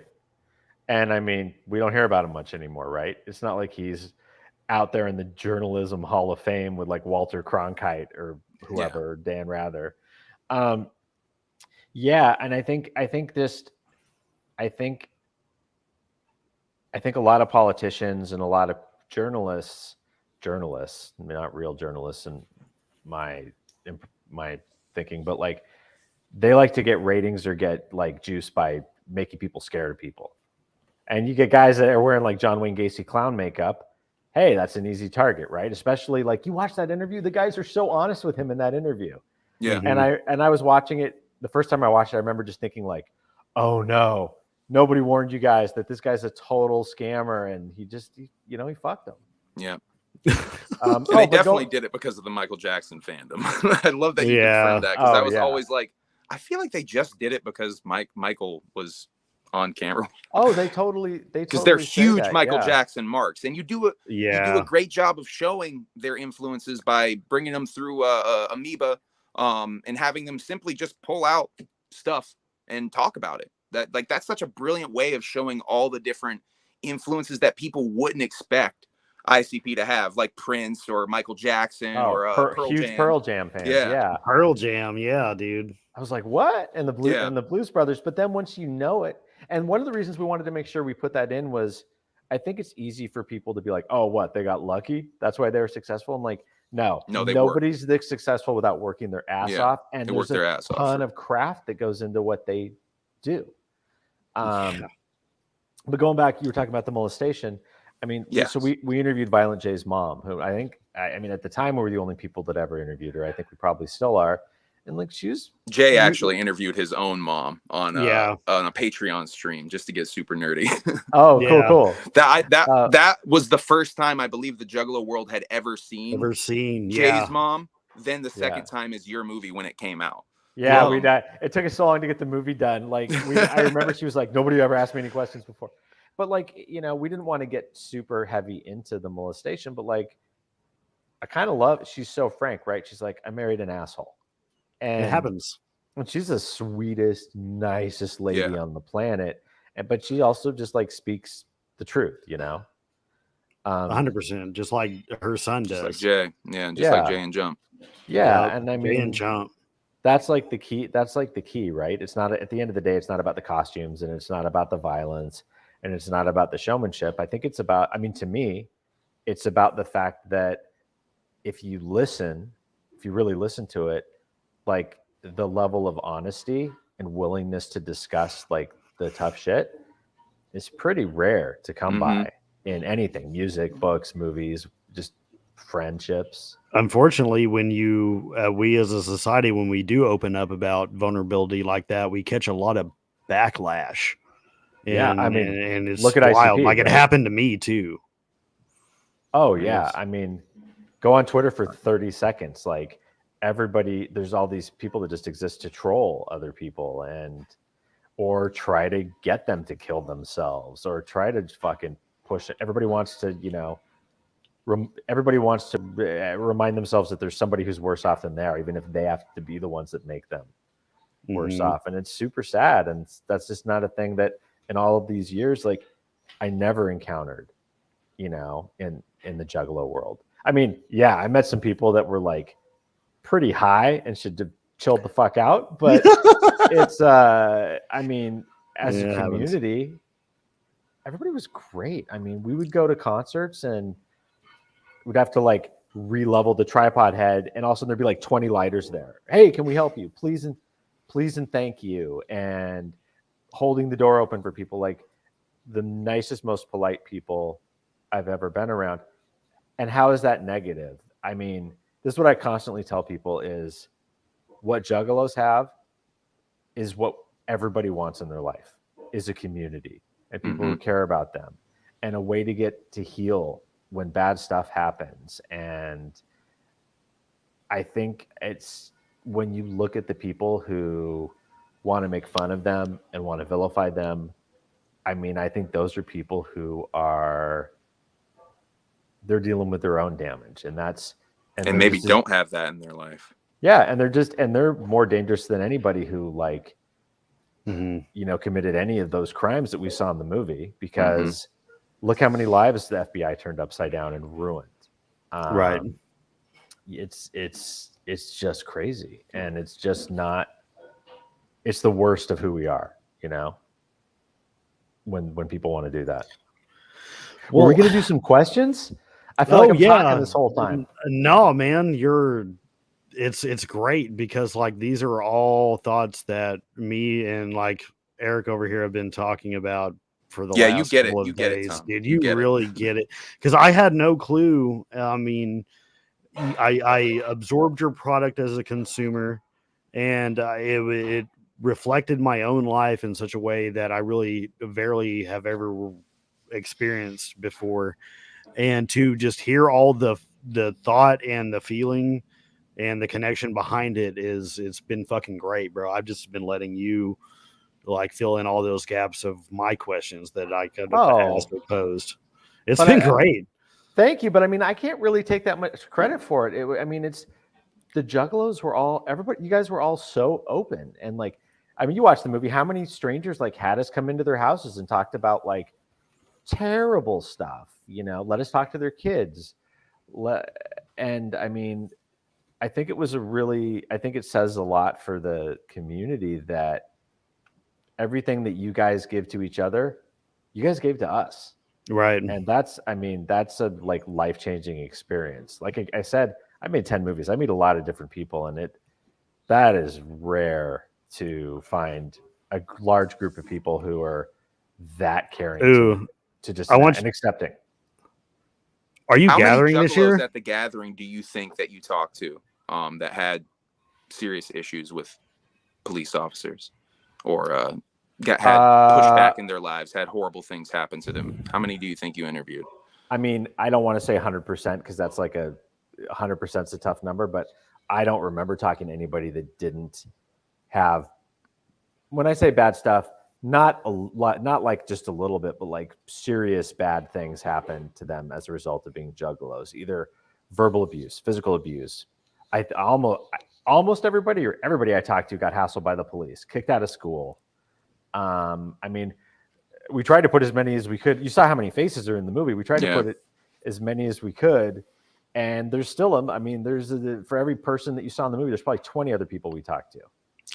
And I mean, we don't hear about him much anymore, right? It's not like he's out there in the journalism Hall of Fame with like Walter Cronkite or whoever, or Dan Rather. And I think a lot of politicians and a lot of journalists, not real journalists in my thinking, but like they like to get ratings or get like juice by making people scared of people. And you get guys that are wearing like John Wayne Gacy clown makeup. Hey, that's an easy target, right? Especially like you watch that interview. The guys are so honest with him in that interview. Yeah. And I was watching it. The first time I watched it, I remember just thinking like, oh no, nobody warned you guys that this guy's a total scammer. And he fucked them. Yeah. They definitely did it because of the Michael Jackson fandom. I love that you confirmed that, because I was always like, I feel like they just did it because Michael was on camera. Oh, they totally because they're huge Michael Jackson marks, and you do a great job of showing their influences by bringing them through Amoeba, and having them simply just pull out stuff and talk about it. That's such a brilliant way of showing all the different influences that people wouldn't expect ICP to have, like Prince or Michael Jackson or Pearl huge Jam. Pearl Jam fans. Yeah, Pearl Jam, dude. I was like, what? And the Blues Brothers. But then once you know it, and one of the reasons we wanted to make sure we put that in was, I think it's easy for people to be like, oh, what? They got lucky? That's why they were successful? I'm like, no, nobody's this successful without working their ass off. And there's a ton of craft that goes into what they do. But going back, you were talking about the molestation. I mean, so we interviewed Violent J's mom, who I mean, at the time we were the only people that ever interviewed her. I think we probably still are. And like Jay actually interviewed his own mom on a Patreon stream just to get super nerdy. Oh, cool. That was the first time I believe the Juggalo world had ever seen Jay's mom. Then the second time is your movie when it came out. Yeah, it took us so long to get the movie done. Like, I remember she was like, nobody ever asked me any questions before. But like, we didn't want to get super heavy into the molestation, but like, I kind of love, she's so frank, right? She's like, I married an asshole. And it happens. And she's the sweetest, nicest lady on the planet. But she also just like speaks the truth, 100%, just like her son does. Just like Jay. Yeah, just like Jay and Jump. Yeah, Yep, and I Jay mean, and Jump. that's like the key. That's like the key, right? It's not, at the end of the day, it's not about the costumes, and it's not about the violence, and it's not about the showmanship. I think it's about, to me, it's about the fact that if you really listen to it, like the level of honesty and willingness to discuss like the tough shit is pretty rare to come by in anything, music, books, movies, just friendships. Unfortunately, when we as a society, when we do open up about vulnerability like that, we catch a lot of backlash. And, and it's look at wild. ICP, like right? It happened to me too. Oh yeah. Go on Twitter for 30 seconds. Like everybody, there's all these people that just exist to troll other people or try to get them to kill themselves or try to fucking push it. Everybody wants to, remind themselves that there's somebody who's worse off than they are, even if they have to be the ones that make them worse off. And it's super sad. And that's just not a thing that in all of these years, like I never encountered, in the Juggalo world. I met some people that were like pretty high and should have chilled the fuck out. But it's, as a community, everybody was great. We would go to concerts and we'd have to like re-level the tripod head, and also there'd be like 20 lighters there. Hey, can we help you? Please and thank you. And holding the door open for people, like the nicest, most polite people I've ever been around. And how is that negative? This is what I constantly tell people is what Juggalos have is what everybody wants in their life, is a community and people who care about them and a way to get to heal when bad stuff happens. And I think it's when you look at the people who want to make fun of them and want to vilify them, I think those are people who they're dealing with their own damage, and maybe don't have that in their life. Yeah, and they're more dangerous than anybody who like, committed any of those crimes that we saw in the movie, because look how many lives the FBI turned upside down and ruined. Right. It's just crazy, and it's just not. It's the worst of who we are, when people want to do that. Well, we're going to do some questions. I feel like I'm talking this whole time. No, man, it's great because like these are all thoughts that me and like Eric over here have been talking about for the last couple of days. Dude, you really get it. Because I had no clue. I absorbed your product as a consumer, and it reflected my own life in such a way that I really barely have ever experienced before. And to just hear all the thought and the feeling and the connection behind it's been fucking great, bro. I've just been letting you like fill in all those gaps of my questions that I could have asked or posed. It's been great. Thank you. But I can't really take that much credit for it. It's the Juggalos were everybody, you guys were all so open. And like, you watched the movie, how many strangers like had us come into their houses and talked about like terrible stuff, let us talk to their kids. And I think it says a lot for the community that everything that you guys give to each other, you guys gave to us. Right. And that's a like life-changing experience. Like I said, I made 10 movies. I meet a lot of different people, and that is rare to find a large group of people who are that caring to just and accepting. Are you gathering this year? At the gathering, do you think that you talked to that had serious issues with police officers or had pushback in their lives, had horrible things happen to them? How many do you think you interviewed? I don't want to say 100% because that's like 100% is a tough number, but I don't remember talking to anybody that didn't have, when I say bad stuff, not a lot, not like just a little bit, but like serious bad things happen to them as a result of being juggalos, either verbal abuse, physical abuse. Almost everybody or everybody I talked to got hassled by the police, kicked out of school. I mean, we tried to put as many as we could. You saw how many faces are in the movie. We tried to put it as many as we could. And there's still, for every person that you saw in the movie, there's probably 20 other people we talked to.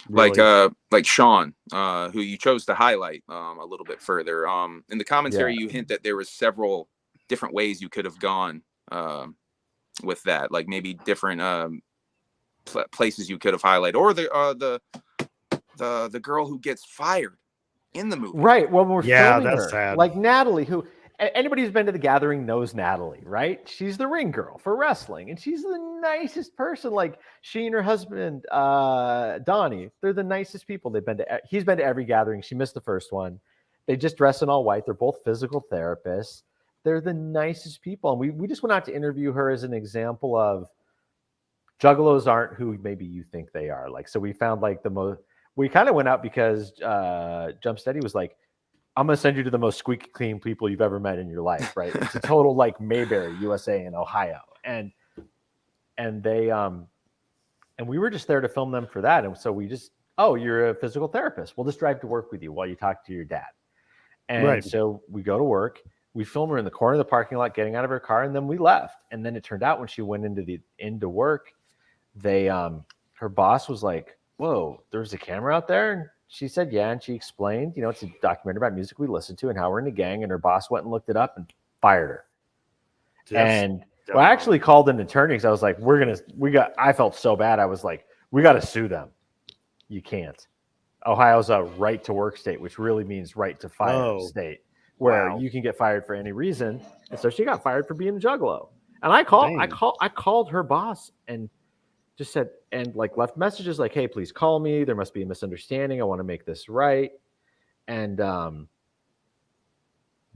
Really. Like Sean, who you chose to highlight a little bit further. In the commentary, you hint that there was several different ways you could have gone with that, like maybe different places you could have highlighted, or the girl who gets fired in the movie. Right. When we're filming that's her, sad. like Natalie, who anybody who's been to the Gathering knows Natalie, right? She's the ring girl for wrestling, and she's the nicest person. Like she and her husband, Donnie, they're the nicest people. He's been to every Gathering. She missed the first one. They just dress in all white. They're both physical therapists. They're the nicest people. And we just went out to interview her as an example of juggalos aren't who maybe you think they are. Like, so we found like we kind of went out because Jump Steady was like, I'm going to send you to the most squeaky clean people you've ever met in your life, right? It's a total like Mayberry, USA and Ohio. And they, and we were just there to film them for that. And so we just, oh, you're a physical therapist. We'll just drive to work with you while you talk to your dad. And so we go to work, we film her in the corner of the parking lot, getting out of her car, and then we left. And then it turned out when she went into work, her boss was like, whoa, there's a camera out there? And she said, yeah. And she explained, it's a documentary about music we listened to and how we're in a gang. And her boss went and looked it up and fired her. I actually called an attorney because I was like, I felt so bad. I was like, we got to sue them. You can't. Ohio's a right to work state, which really means right to fire state, where you can get fired for any reason. And so she got fired for being a juggalo. And I called her boss and just said, and like left messages like, hey, please call me. There must be a misunderstanding. I want to make this right. And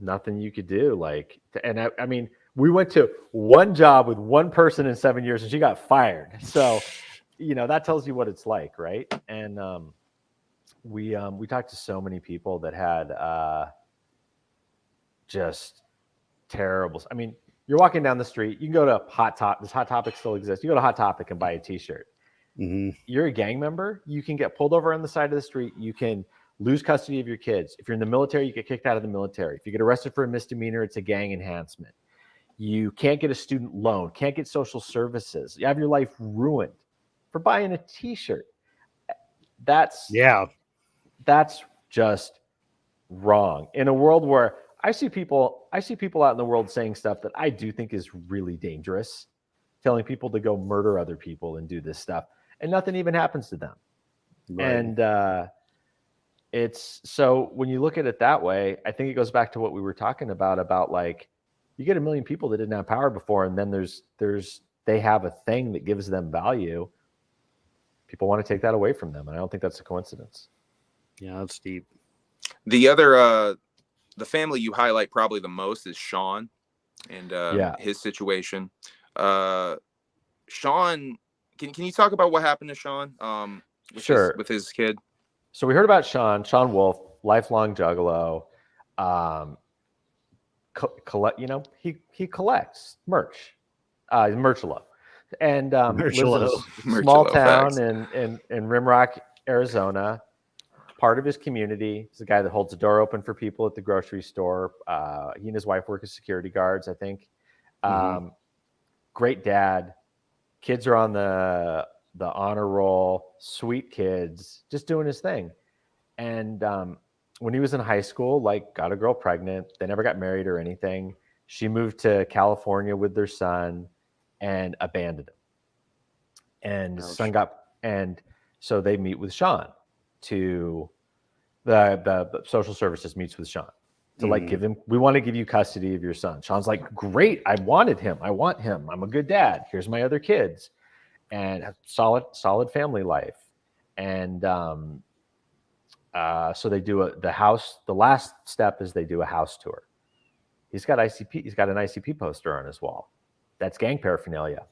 nothing you could do. I mean, we went to one job with one person in 7 years and she got fired. So, that tells you what it's like. Right. And we talked to so many people that had just terrible. I mean, you're walking down the street. You can go to Hot Topic. Does Hot Topic still exist? You go to Hot Topic and buy a T-shirt. Mm-hmm. You're a gang member. You can get pulled over on the side of the street. You can lose custody of your kids. If you're in the military, you get kicked out of the military. If you get arrested for a misdemeanor, it's a gang enhancement. You can't get a student loan. Can't get social services. You have your life ruined for buying a T-shirt. That's just wrong. In a world where I see people out in the world saying stuff that I do think is really dangerous, telling people to go murder other people and do this stuff, and nothing even happens to them. Right. And it's so when you look at it that way, I think it goes back to what we were talking about like you get a million people that didn't have power before, and then they have a thing that gives them value. People want to take that away from them, and I don't think that's a coincidence. Yeah, that's deep. The other the family you highlight probably the most is Sean and his situation. Sean, can you talk about what happened to Sean? With his kid. So we heard about Sean Wolf, lifelong juggalo. He collects merch. He's Merchalo. And lives in a small town in Rimrock, Arizona. Part of his community. He's the guy that holds the door open for people at the grocery store. He and his wife work as security guards, I think. Great dad. Kids are on the honor roll. Sweet kids, just doing his thing. And when he was in high school, got a girl pregnant. They never got married or anything. She moved to California with their son and abandoned him. And his son so they meet with Sean. To the social services meets with Sean to give him, we want to give you custody of your son. Sean's like, great. I want him. I'm a good dad. Here's my other kids and have solid family life. And so they do the last step is they do a house tour. He's got an ICP poster on his wall. That's gang paraphernalia.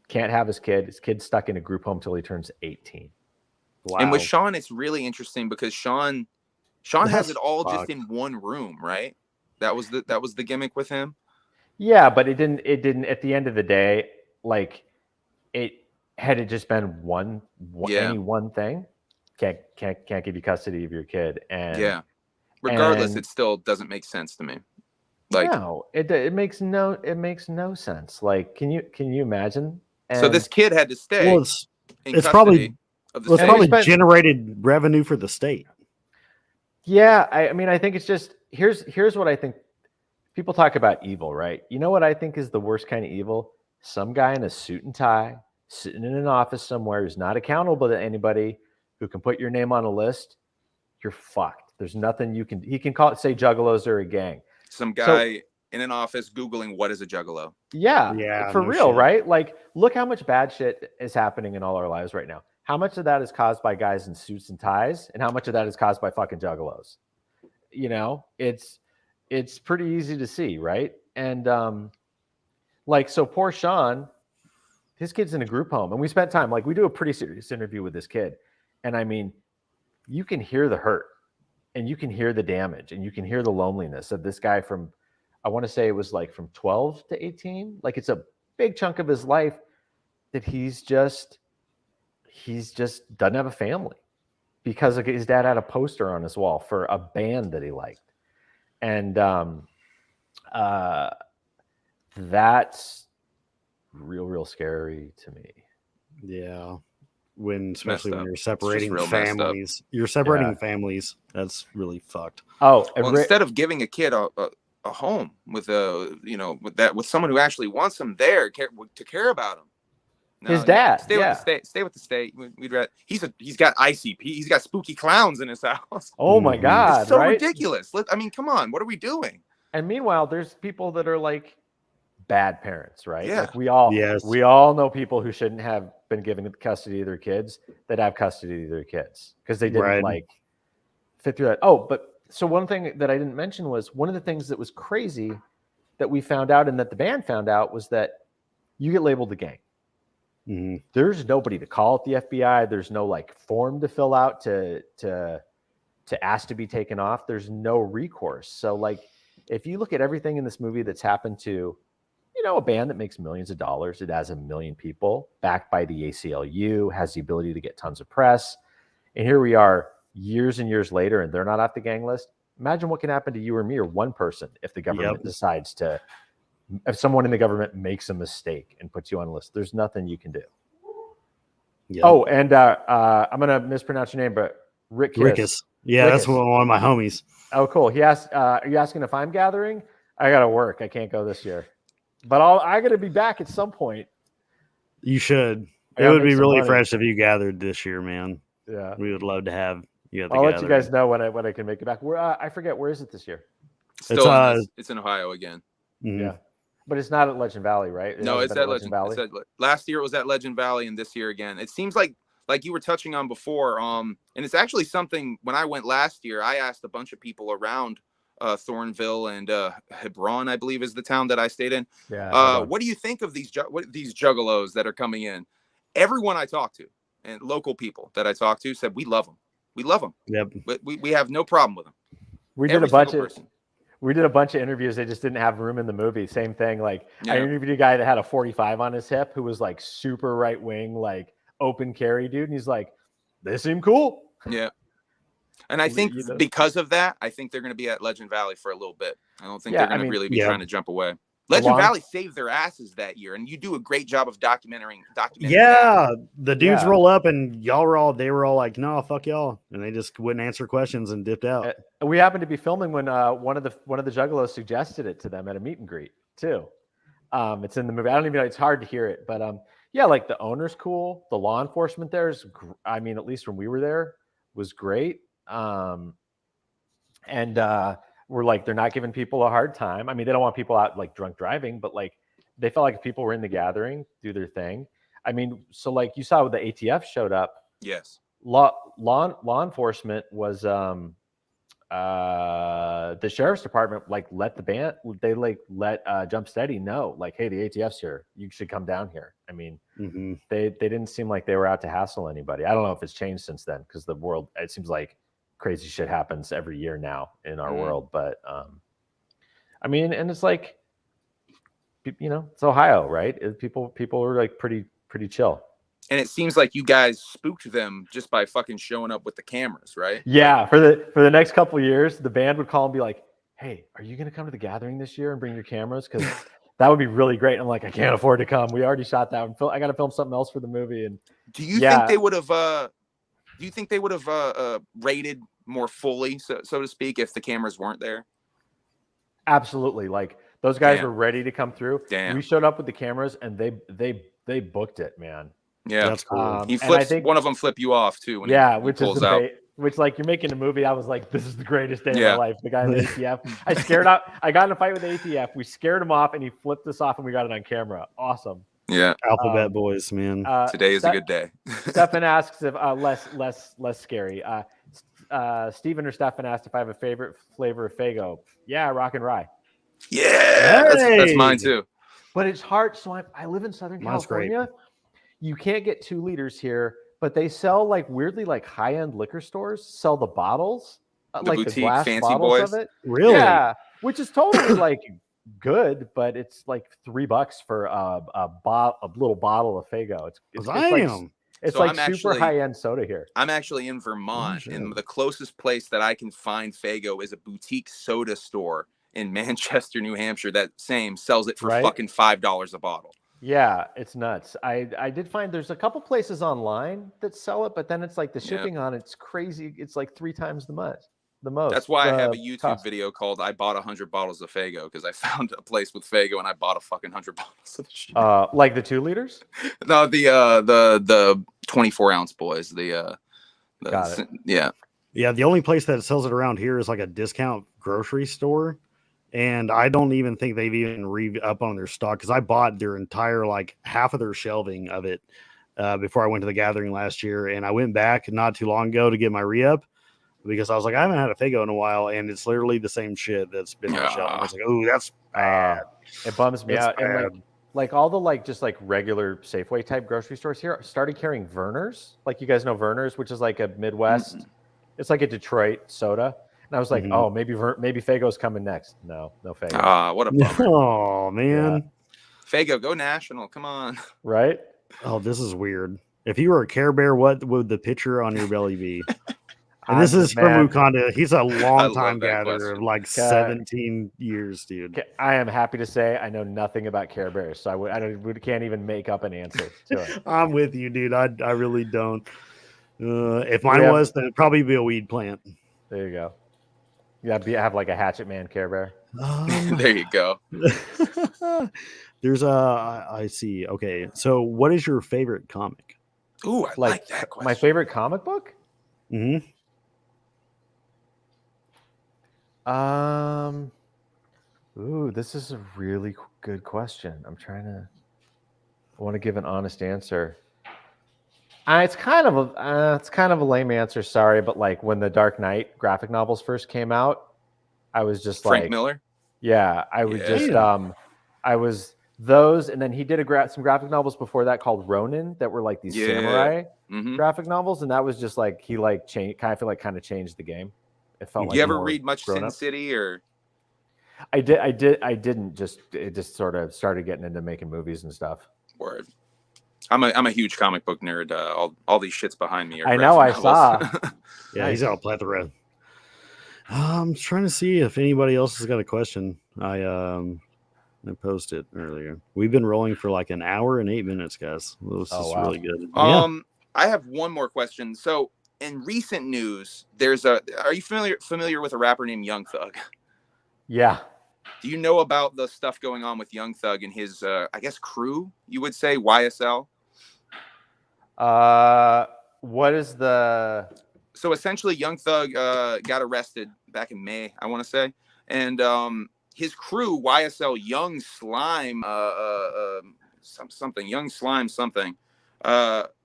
Can't have his kid's stuck in a group home till he turns 18. Wow. And with Sean, it's really interesting because Sean has That's it all just fucked. in one room, right? That was the gimmick with him. Yeah, but it didn't at the end of the day, like it had it just been any one thing, can't give you custody of your kid. And Regardless, and it still doesn't make sense to me. Like, no, it makes no sense. Like, can you imagine? so this kid had to stay Well, in it's custody probably of the well, it's state. probably generated revenue for the state. Yeah, I mean, I think it's just here's what I think. People talk about evil, right? You know what I think is the worst kind of evil? Some guy in a suit and tie, sitting in an office somewhere who's not accountable to anybody, who can put your name on a list. You're fucked. There's nothing you can. He can say Juggalos are a gang. Some guy in an office Googling what is a Juggalo. Yeah, for no real, shit. right? Like, look how much bad shit is happening in all our lives right now. How much of that is caused by guys in suits and ties, and how much of that is caused by fucking Juggalos? You know, it's pretty easy to see, right? And like, so poor Sean, his kid's in a group home, and we spent time, like, we do a pretty serious interview with this kid, and I mean, you can hear the hurt, and you can hear the damage, and you can hear the loneliness of this guy from, I want to say it was like from 12 to 18. Like, it's a big chunk of his life that he's just doesn't have a family because his dad had a poster on his wall for a band that he liked. And that's real scary to me. Yeah. Especially when up. you're separating real messed up. families. You're separating families. That's really fucked. Oh, well, instead of giving a kid a home with with someone who actually wants him there to care about him. No, his dad. Stay with the state. Stay with the state. He's got ICP. He's got spooky clowns in his house. Oh my God. It's so right? ridiculous. I mean, come on. What are we doing? And meanwhile, there's people that are like bad parents, right? Yeah. Like we all know people who shouldn't have been given custody of their kids that have custody of their kids because they didn't like fit through that. Oh, but so one thing that I didn't mention was one of the things that was crazy that we found out and that the band found out was that you get labeled a gang. Mm-hmm. There's nobody to call at the FBI. There's no like form to fill out to ask to be taken off. There's no recourse. So like, if you look at everything in this movie that's happened to, a band that makes millions of dollars, it has 1 million people, backed by the ACLU, has the ability to get tons of press. And here we are years and years later, and they're not off the gang list. Imagine what can happen to you or me or one person if the government decides to, if someone in the government makes a mistake and puts you on a list. There's nothing you can do. Yep. Oh, and I'm going to mispronounce your name, but Rickus. Yeah, Rickus. That's one of my homies. Oh, cool. He asked, are you asking if I'm gathering? I got to work. I can't go this year. But I got to be back at some point. You should. It would be really fresh if you gathered this year, man. Yeah. We would love to have you. I'll let you guys know when I can make it back. I forget, where is it this year? It's in Ohio again. Mm-hmm. Yeah. But it's not at Legend Valley, right? No, it's at Legend Valley. Last year it was at Legend Valley, and this year again. It seems like you were touching on before, and it's actually something. When I went last year, I asked a bunch of people around Thornville and Hebron, I believe is the town that I stayed in. Yeah. What do you think of these juggalos that are coming in? Everyone I talked to and local people that I talked to said we love them. We love them. Yep. But we have no problem with them. We did a bunch of interviews. They just didn't have room in the movie. Same thing. Like I interviewed a guy that had a 45 on his hip who was like super right wing, like open carry dude, and he's like, they seem cool. Yeah. And I think because of that, I think they're going to be at Legend Valley for a little bit. I don't think they're going to really be trying to jump away. Legend Valley saved their asses that year, and you do a great job of documenting. Yeah, the dudes roll up, and they were all like, "No, fuck y'all," and they just wouldn't answer questions and dipped out. We happened to be filming when one of the Juggalos suggested it to them at a meet and greet too. It's in the movie. I don't even know. It's hard to hear it, but like the owner's cool. The law enforcement there is, I mean, at least when we were there, was great. We're like, they're not giving people a hard time. I mean, they don't want people out like drunk driving, but like they felt like if people were in the gathering, do their thing. I mean, so like you saw when the ATF showed up. Yes. Law enforcement was the sheriff's department like let the band, they like let Jump Steady know, like, hey, the ATF's here, you should come down here. I mean, they didn't seem like they were out to hassle anybody. I don't know if it's changed since then, because the world, it seems like crazy shit happens every year now in our world. But I mean, and it's like, you know, it's Ohio, right? People are like pretty chill. And it seems like you guys spooked them just by fucking showing up with the cameras, right? Yeah, for the next couple of years, the band would call and be like, "Hey, are you going to come to the gathering this year and bring your cameras? Because that would be really great." And I'm like, "I can't afford to come. We already shot that. I got to film something else for the movie." And do you think they would have? Do you think they would have rated more fully, so to speak, if the cameras weren't there? Absolutely. Like those guys were ready to come through. We showed up with the cameras, and they booked it, man. Yeah, that's cool. He flips. One of them flip you off too. When he which pulls is the out. Which, like, you're making a movie. I was like, this is the greatest day of my life. The guy in the ATF. I got in a fight with the ATF. We scared him off, and he flipped us off, and we got it on camera. Awesome. Yeah. Alphabet boys, man. Today is a good day. Stefan asks if less scary. Steven or Stefan asked if I have a favorite flavor of Faygo. Yeah, rock and rye. Yeah, that's mine too. But it's hard. So I live in Southern California. You can't get 2 liters here, but they sell like weirdly like high-end liquor stores sell the bottles, like boutique, the glass fancy bottles boys. of it. Really? Yeah, which is totally like good, but it's like $3 for a little bottle of Faygo. It's like super high-end soda here. I'm actually in Vermont, and the closest place that I can find Faygo is a boutique soda store in Manchester, New Hampshire. That sells it for fucking $5 a bottle. Yeah, it's nuts. I did find there's a couple places online that sell it, but then it's like the shipping on it's crazy. It's like 3 times the most. That's why I have a YouTube video called "I bought 100 bottles of Faygo," because I found a place with Faygo and I bought a fucking 100 bottles of the shit. Like the 2 liters? No, the 24-ounce boys. Got it. Yeah. Yeah, the only place that sells it around here is like a discount grocery store. And I don't even think they've even re-up on their stock, because I bought their entire, like, half of their shelving of it before I went to the gathering last year. And I went back not too long ago to get my re-up, because I was like, I haven't had a Faygo in a while, and it's literally the same shit that's been on the shelf. I was like, oh, that's bad. It bums me out. And like all the just regular Safeway type grocery stores here started carrying Vernors. Like, you guys know Vernors, which is like a Midwest. It's like a Detroit soda. And I was like, oh, maybe Faygo's coming next. No Faygo. What a bummer. Oh, man. Yeah. Faygo, go national. Come on. Right? Oh, this is weird. If you were a Care Bear, what would the picture on your belly be? And this is from Wakanda. He's a long-time gatherer of like 17 years, dude. I am happy to say I know nothing about Care Bears, so I can't even make up an answer to it. I'm with you, dude. I really don't. If mine was, then it'd probably be a weed plant. There you go. Yeah, have like a Hatchet Man Care Bear. There you go. There's I see. Okay, so what is your favorite comic? Ooh, I like that question. My favorite comic book? Ooh, this is a really good question. I want to give an honest answer. It's kind of a lame answer, sorry, but like when the Dark Knight graphic novels first came out, I was just Frank Miller. Yeah, I was I was those, and then he did some graphic novels before that called Ronin that were like these samurai graphic novels, and that was just like he kind of changed the game. It felt like. You ever read much Sin City or? I didn't. It just sort of started getting into making movies and stuff. Word. I'm a huge comic book nerd. All these shits behind me are. I know. I saw. Yeah, he's got a plethora. I'm trying to see if anybody else has got a question. I posted earlier. We've been rolling for like an hour and 8 minutes, guys. This is really good. I have one more question. So, in recent news, are you familiar with a rapper named Young Thug? Yeah. Do you know about the stuff going on with Young Thug and his, I guess, crew? You would say YSL. What is the? So essentially, Young Thug got arrested back in May, I want to say, and his crew, YSL Young Slime, Young Slime something,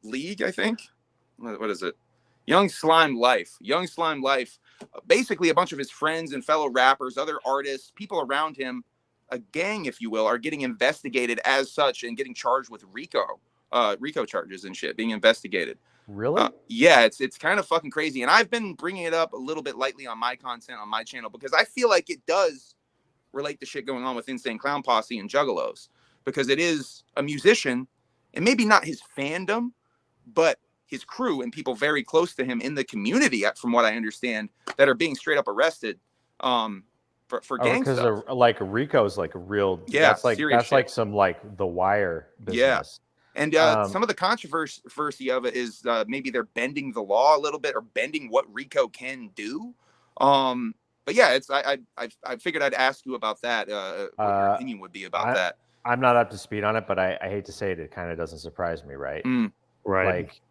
League, I think. What is it? Young Slime Life basically a bunch of his friends and fellow rappers, other artists, people around him, a gang, if you will, are getting investigated as such and getting charged with RICO charges and shit, being investigated. Really? Yeah, it's kind of fucking crazy. And I've been bringing it up a little bit lightly on my content on my channel because I feel like it does relate to shit going on with Insane Clown Posse and Juggalos, because it is a musician, and maybe not his fandom, but his crew and people very close to him in the community, from what I understand, that are being straight up arrested for gang stuff. Because like RICO is like a real, that's shit. like some like The Wire business. Yeah. And some of the controversy of it is maybe they're bending the law a little bit, or bending what RICO can do. But yeah, I figured I'd ask you about that. What your opinion would be about that. I'm not up to speed on it, but I hate to say it, it kind of doesn't surprise me, right? Right. Like,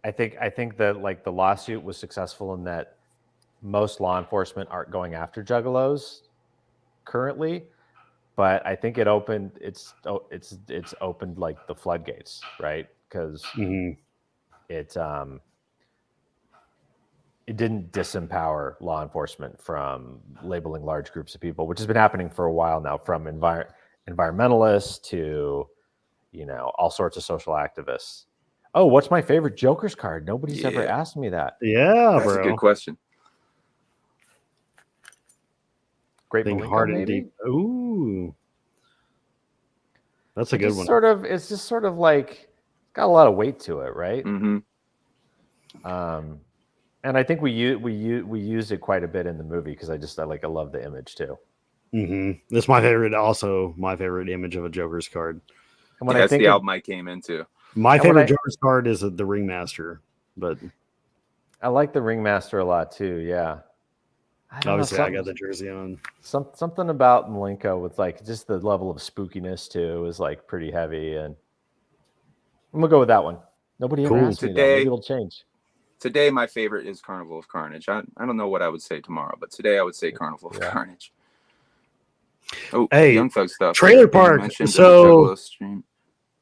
I think that like the lawsuit was successful in that most law enforcement aren't going after Juggalos currently, but I think it's opened like the floodgates, right? Because it didn't disempower law enforcement from labeling large groups of people, which has been happening for a while now, from environmentalists to, you know, all sorts of social activists. Oh, what's my favorite Joker's card? Nobody's ever asked me that. Yeah, that's bro. a good question. Great Think hard and deep. Ooh, that's a good one. It's just sort of like got a lot of weight to it, right? Mm-hmm. And I think we use it quite a bit in the movie because I love the image too. That's my favorite. Also, my favorite image of a Joker's card. And when that's the album I came into. My favorite Joker's card is the Ringmaster, but I like the Ringmaster a lot too. Yeah, obviously I got the jersey on. Something about Malenko with like just the level of spookiness too is like pretty heavy, and I'm gonna go with that one. Nobody ever asked me that. Maybe it'll change. Today, my favorite is Carnival of Carnage. I don't know what I would say tomorrow, but today I would say Carnival of Carnage. Oh, hey, Young Thug stuff. Trailer Park. So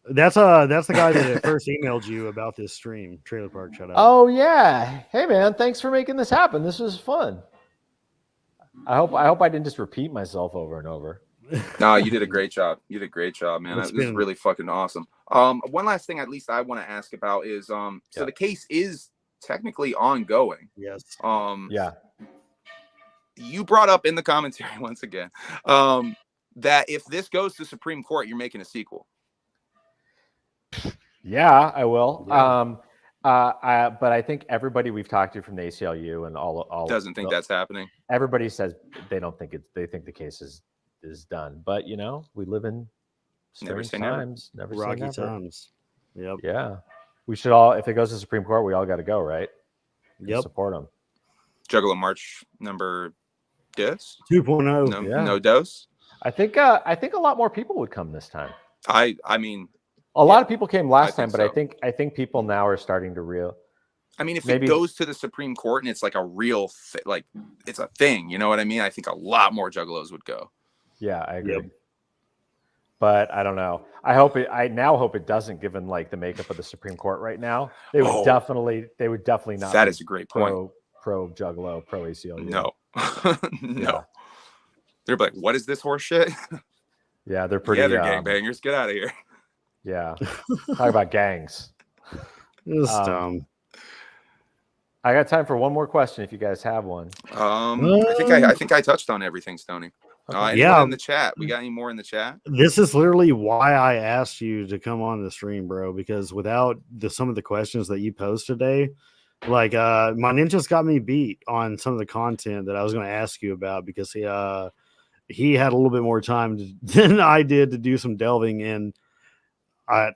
that's the guy that first emailed you about this stream. Trailer Park, shut up. Oh yeah. Hey man, thanks for making this happen. This was fun. I hope I didn't just repeat myself over and over. No, you did a great job. You did a great job, man. This is really fucking awesome. One last thing, at least I want to ask about is so the case is technically ongoing. Yes. You brought up in the commentary once again that if this goes to Supreme Court, you're making a sequel. Yeah, I will. Yeah. But I think everybody we've talked to from the ACLU and all doesn't think that's happening. Everybody says they don't think they think the case is done. But you know, we live in strange times. Never rocky times. Yep. Yeah. We should all, if it goes to Supreme Court, we all got to go, right? Yep. Support them. Juggalo March number dose 2.0. No dose. I think a lot more people would come this time. I mean, a lot of people came last time, but so. I think people now are starting to I mean, if it goes to the Supreme Court and it's like a real like it's a thing, you know what I mean? I think a lot more Juggalos would go. Yeah, I agree. Yep. But I don't know. I now hope it doesn't, given like the makeup of the Supreme Court right now. They would definitely not. That is a great point. Pro Juggalo, pro ACLU. No. No. They're like, what is this horse shit? Yeah, they're pretty. Yeah, they're gangbangers. Get out of here. Yeah. Talk about gangs. This is dumb. I got time for one more question if you guys have one. I think I touched on everything, Stoney. Okay. In the chat. We got any more in the chat? This is literally why I asked you to come on the stream, bro, because without some of the questions that you posed today, like my ninja's got me beat on some of the content that I was going to ask you about, because he had a little bit more time than I did to do some delving in.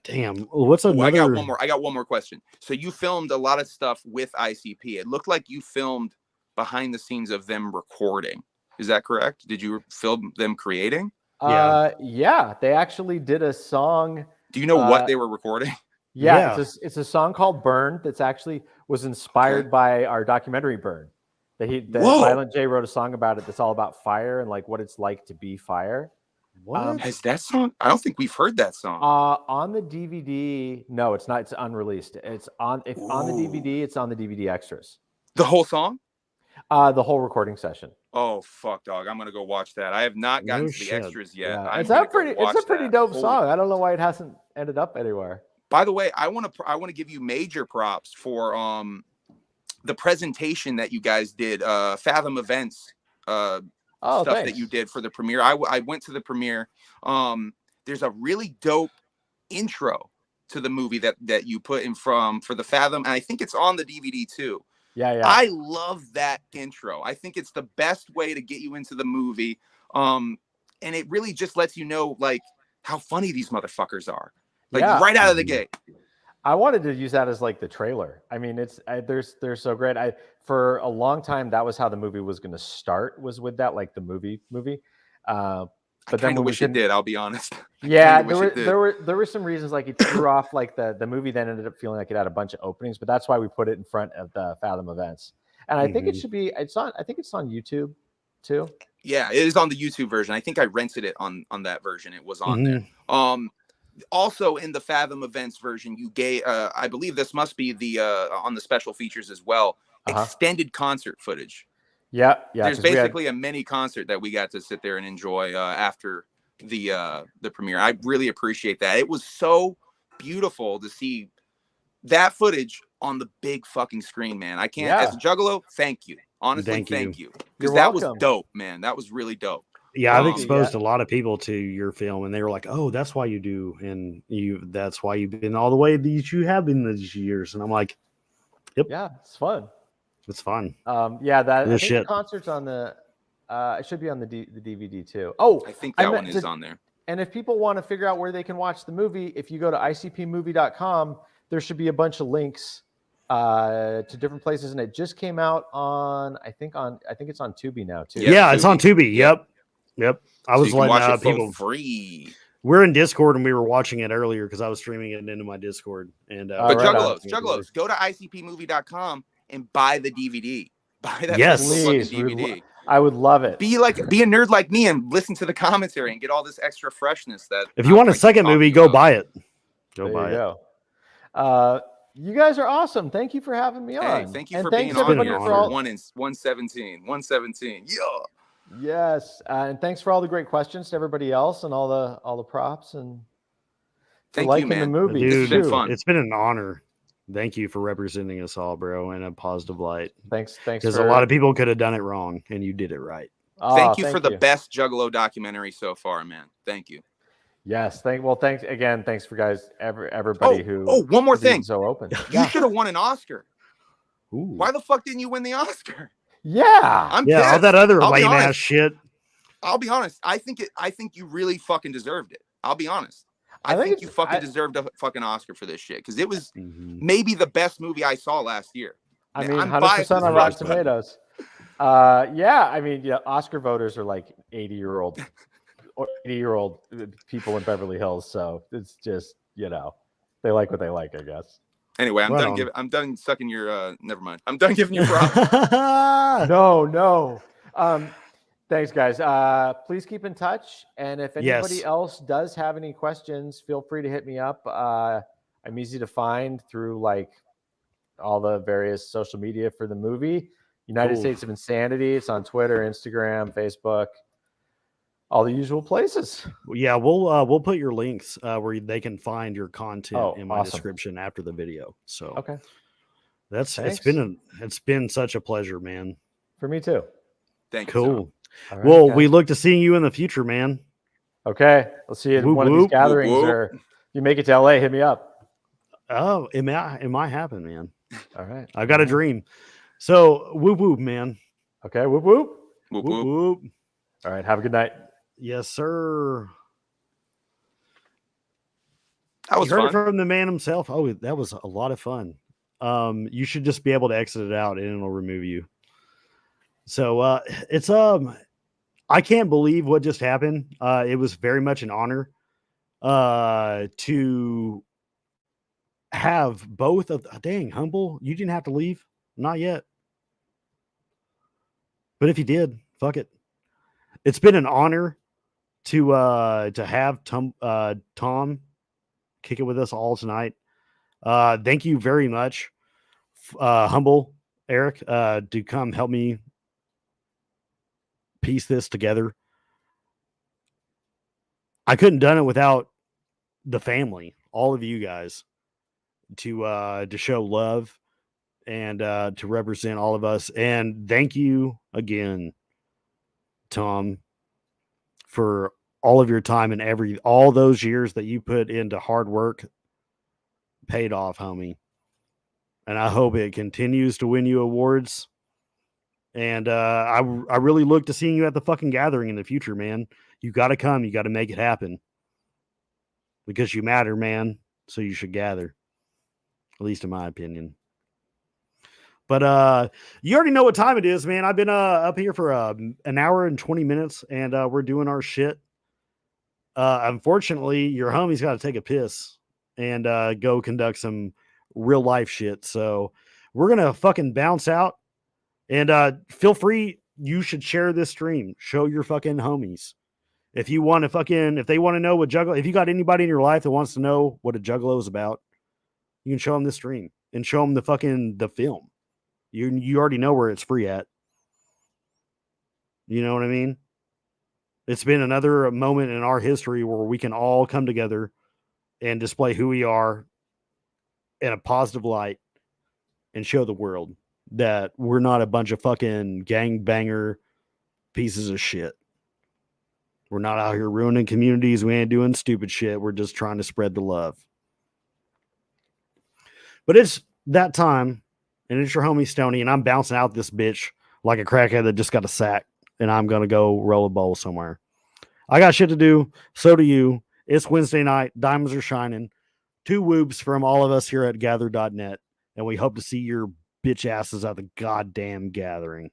Damn, what's another? I got one more question. So you filmed a lot of stuff with ICP. It looked like you filmed behind the scenes of them recording. Is that correct? Did you film them creating? Yeah, they actually did a song. Do you know what they were recording? Yeah. It's a song called Burn that's actually was inspired by our documentary Burn. That Violent J wrote a song about it that's all about fire and like what it's like to be fire. What is that song? I don't think we've heard that song. On the DVD, no, it's not. It's unreleased. It's on the DVD. It's on the DVD extras. The whole song? The whole recording session. Oh fuck, dog! I'm gonna go watch that. I have not gotten No to the shit. extras yet. Yeah, I'm it's gonna a pretty, go watch it's a pretty that. dope Holy- song. I don't know why it hasn't ended up anywhere. By the way, I want to give you major props for the presentation that you guys did, Fathom Events stuff thanks. that you did for the premiere. I went to the premiere. There's a really dope intro to the movie that you put in for the Fathom, and I think it's on the DVD too. Yeah. I love that intro. I think it's the best way to get you into the movie. And it really just lets you know like how funny these motherfuckers are. Like right out of the gate. I wanted to use that as like the trailer. I mean, they're so great. For a long time that was how the movie was going to start, was with that, like the movie. But then I wish it did. I'll be honest. Yeah, there were some reasons, like it threw off, like the movie then ended up feeling like it had a bunch of openings, but that's why we put it in front of the Fathom Events. And I think it should be. I think it's on YouTube too. Yeah, it is on the YouTube version. I think I rented it on that version. It was on there. Also in the Fathom Events version, you gave. I believe this must be the on the special features as well. Extended concert footage. Yeah. There's basically a mini concert that we got to sit there and enjoy after the premiere. I really appreciate that. It was so beautiful to see that footage on the big fucking screen, man. I can't, as a Juggalo, thank you. Honestly, thank you. Because that was dope, man. That was really dope. Yeah, I've exposed a lot of people to your film, and they were like, "Oh, that's why you do, and that's why you've been all the way that you have been these years." And I'm like, "Yep, yeah, it's fun. It's fun." I think the concert's on the. It should be on the DVD too. Oh, I think that one is on there. And if people want to figure out where they can watch the movie, if you go to icpmovie.com, there should be a bunch of links to different places, and it just came out on. I think it's on Tubi now too. Yeah, it's on Tubi. Yep. I was letting people free. We're in Discord and we were watching it earlier because I was streaming it into my Discord. And but Juggalos, go to icpmovie.com and buy the DVD. Buy that fucking DVD. I would love it. Be a nerd like me and listen to the commentary and get all this extra freshness. That if you want a second movie, go buy it. Go buy it. You guys are awesome. Thank you for having me on. Thank you for being on here for 117. Yeah. Yes, and thanks for all the great questions to everybody else and all the props and thank you, man. The movie. Dude, it's been fun. It's been an honor. Thank you for representing us all, bro, in a positive light. Thanks. Because a lot of people could have done it wrong, and you did it right. Thank you for the best Juggalo documentary so far, man. Thank you. Yes, thanks again. Thanks for guys, everybody who. Oh, one more thing. So open. You should have won an Oscar. Ooh. Why the fuck didn't you win the Oscar? Yeah, I'm pissed. All that other lame ass shit. I'll be honest. I think you really fucking deserved it. I'll be honest. I think you fucking deserved a fucking Oscar for this shit because it was maybe the best movie I saw last year. I mean, 100% on Rotten Tomatoes. Oscar voters are like 80-year-old people in Beverly Hills, so it's just they like what they like, I guess. Anyway, I'm done sucking your. Never mind. I'm done giving you props. No. Thanks, guys. Please keep in touch, and if anybody else does have any questions, feel free to hit me up. I'm easy to find through like all the various social media for the movie. United States of Insanity. It's on Twitter, Instagram, Facebook, all the usual places. Yeah, we'll put your links where they can find your content in my description after the video. So okay, it's been such a pleasure, man. For me too. Thank you. Cool. Right, we look to seeing you in the future, man. Okay, let's see you in one of these gatherings, or you make it to LA. Hit me up. Oh, it might happen, man. All right, I've got a dream. So whoop whoop, man. Okay, whoop whoop. Whoop whoop. All right, have a good night. Yes, sir. That was fun. Heard it from the man himself. Oh, that was a lot of fun. You should just be able to exit it out and it'll remove you. So it's I can't believe what just happened. It was very much an honor to have both of dang Humble. You didn't have to leave, not yet. But if you did, fuck it. It's been an honor to have Tom kick it with us all tonight. Thank you very much, Humble Eric, to come help me piece this together. I couldn't done it without the family, all of you guys, to show love and to represent all of us. And thank you again, Tom, for all of your time and all those years that you put into hard work paid off, homie. And I hope it continues to win you awards. And I really look to seeing you at the fucking gathering in the future, man. You got to come. You got to make it happen. Because you matter, man. So you should gather. At least in my opinion. But you already know what time it is, man. I've been up here for an hour and 20 minutes, and we're doing our shit. Unfortunately, your homie's got to take a piss and go conduct some real life shit. So we're going to fucking bounce out. And feel free, you should share this stream. Show your fucking homies. If you want to if they want to know what Juggalo, if you got anybody in your life that wants to know what a Juggalo is about, you can show them this stream and show them the film. You already know where it's free at. You know what I mean? It's been another moment in our history where we can all come together and display who we are in a positive light and show the world that we're not a bunch of fucking gangbanger pieces of shit. We're not out here ruining communities. We ain't doing stupid shit. We're just trying to spread the love. But it's that time, and it's your homie Stoney, and I'm bouncing out this bitch like a crackhead that just got a sack, and I'm going to go roll a bowl somewhere. I got shit to do. So do you. It's Wednesday night. Diamonds are shining. 2 whoops from all of us here at Gather.net, and we hope to see your bitch asses at the goddamn gathering.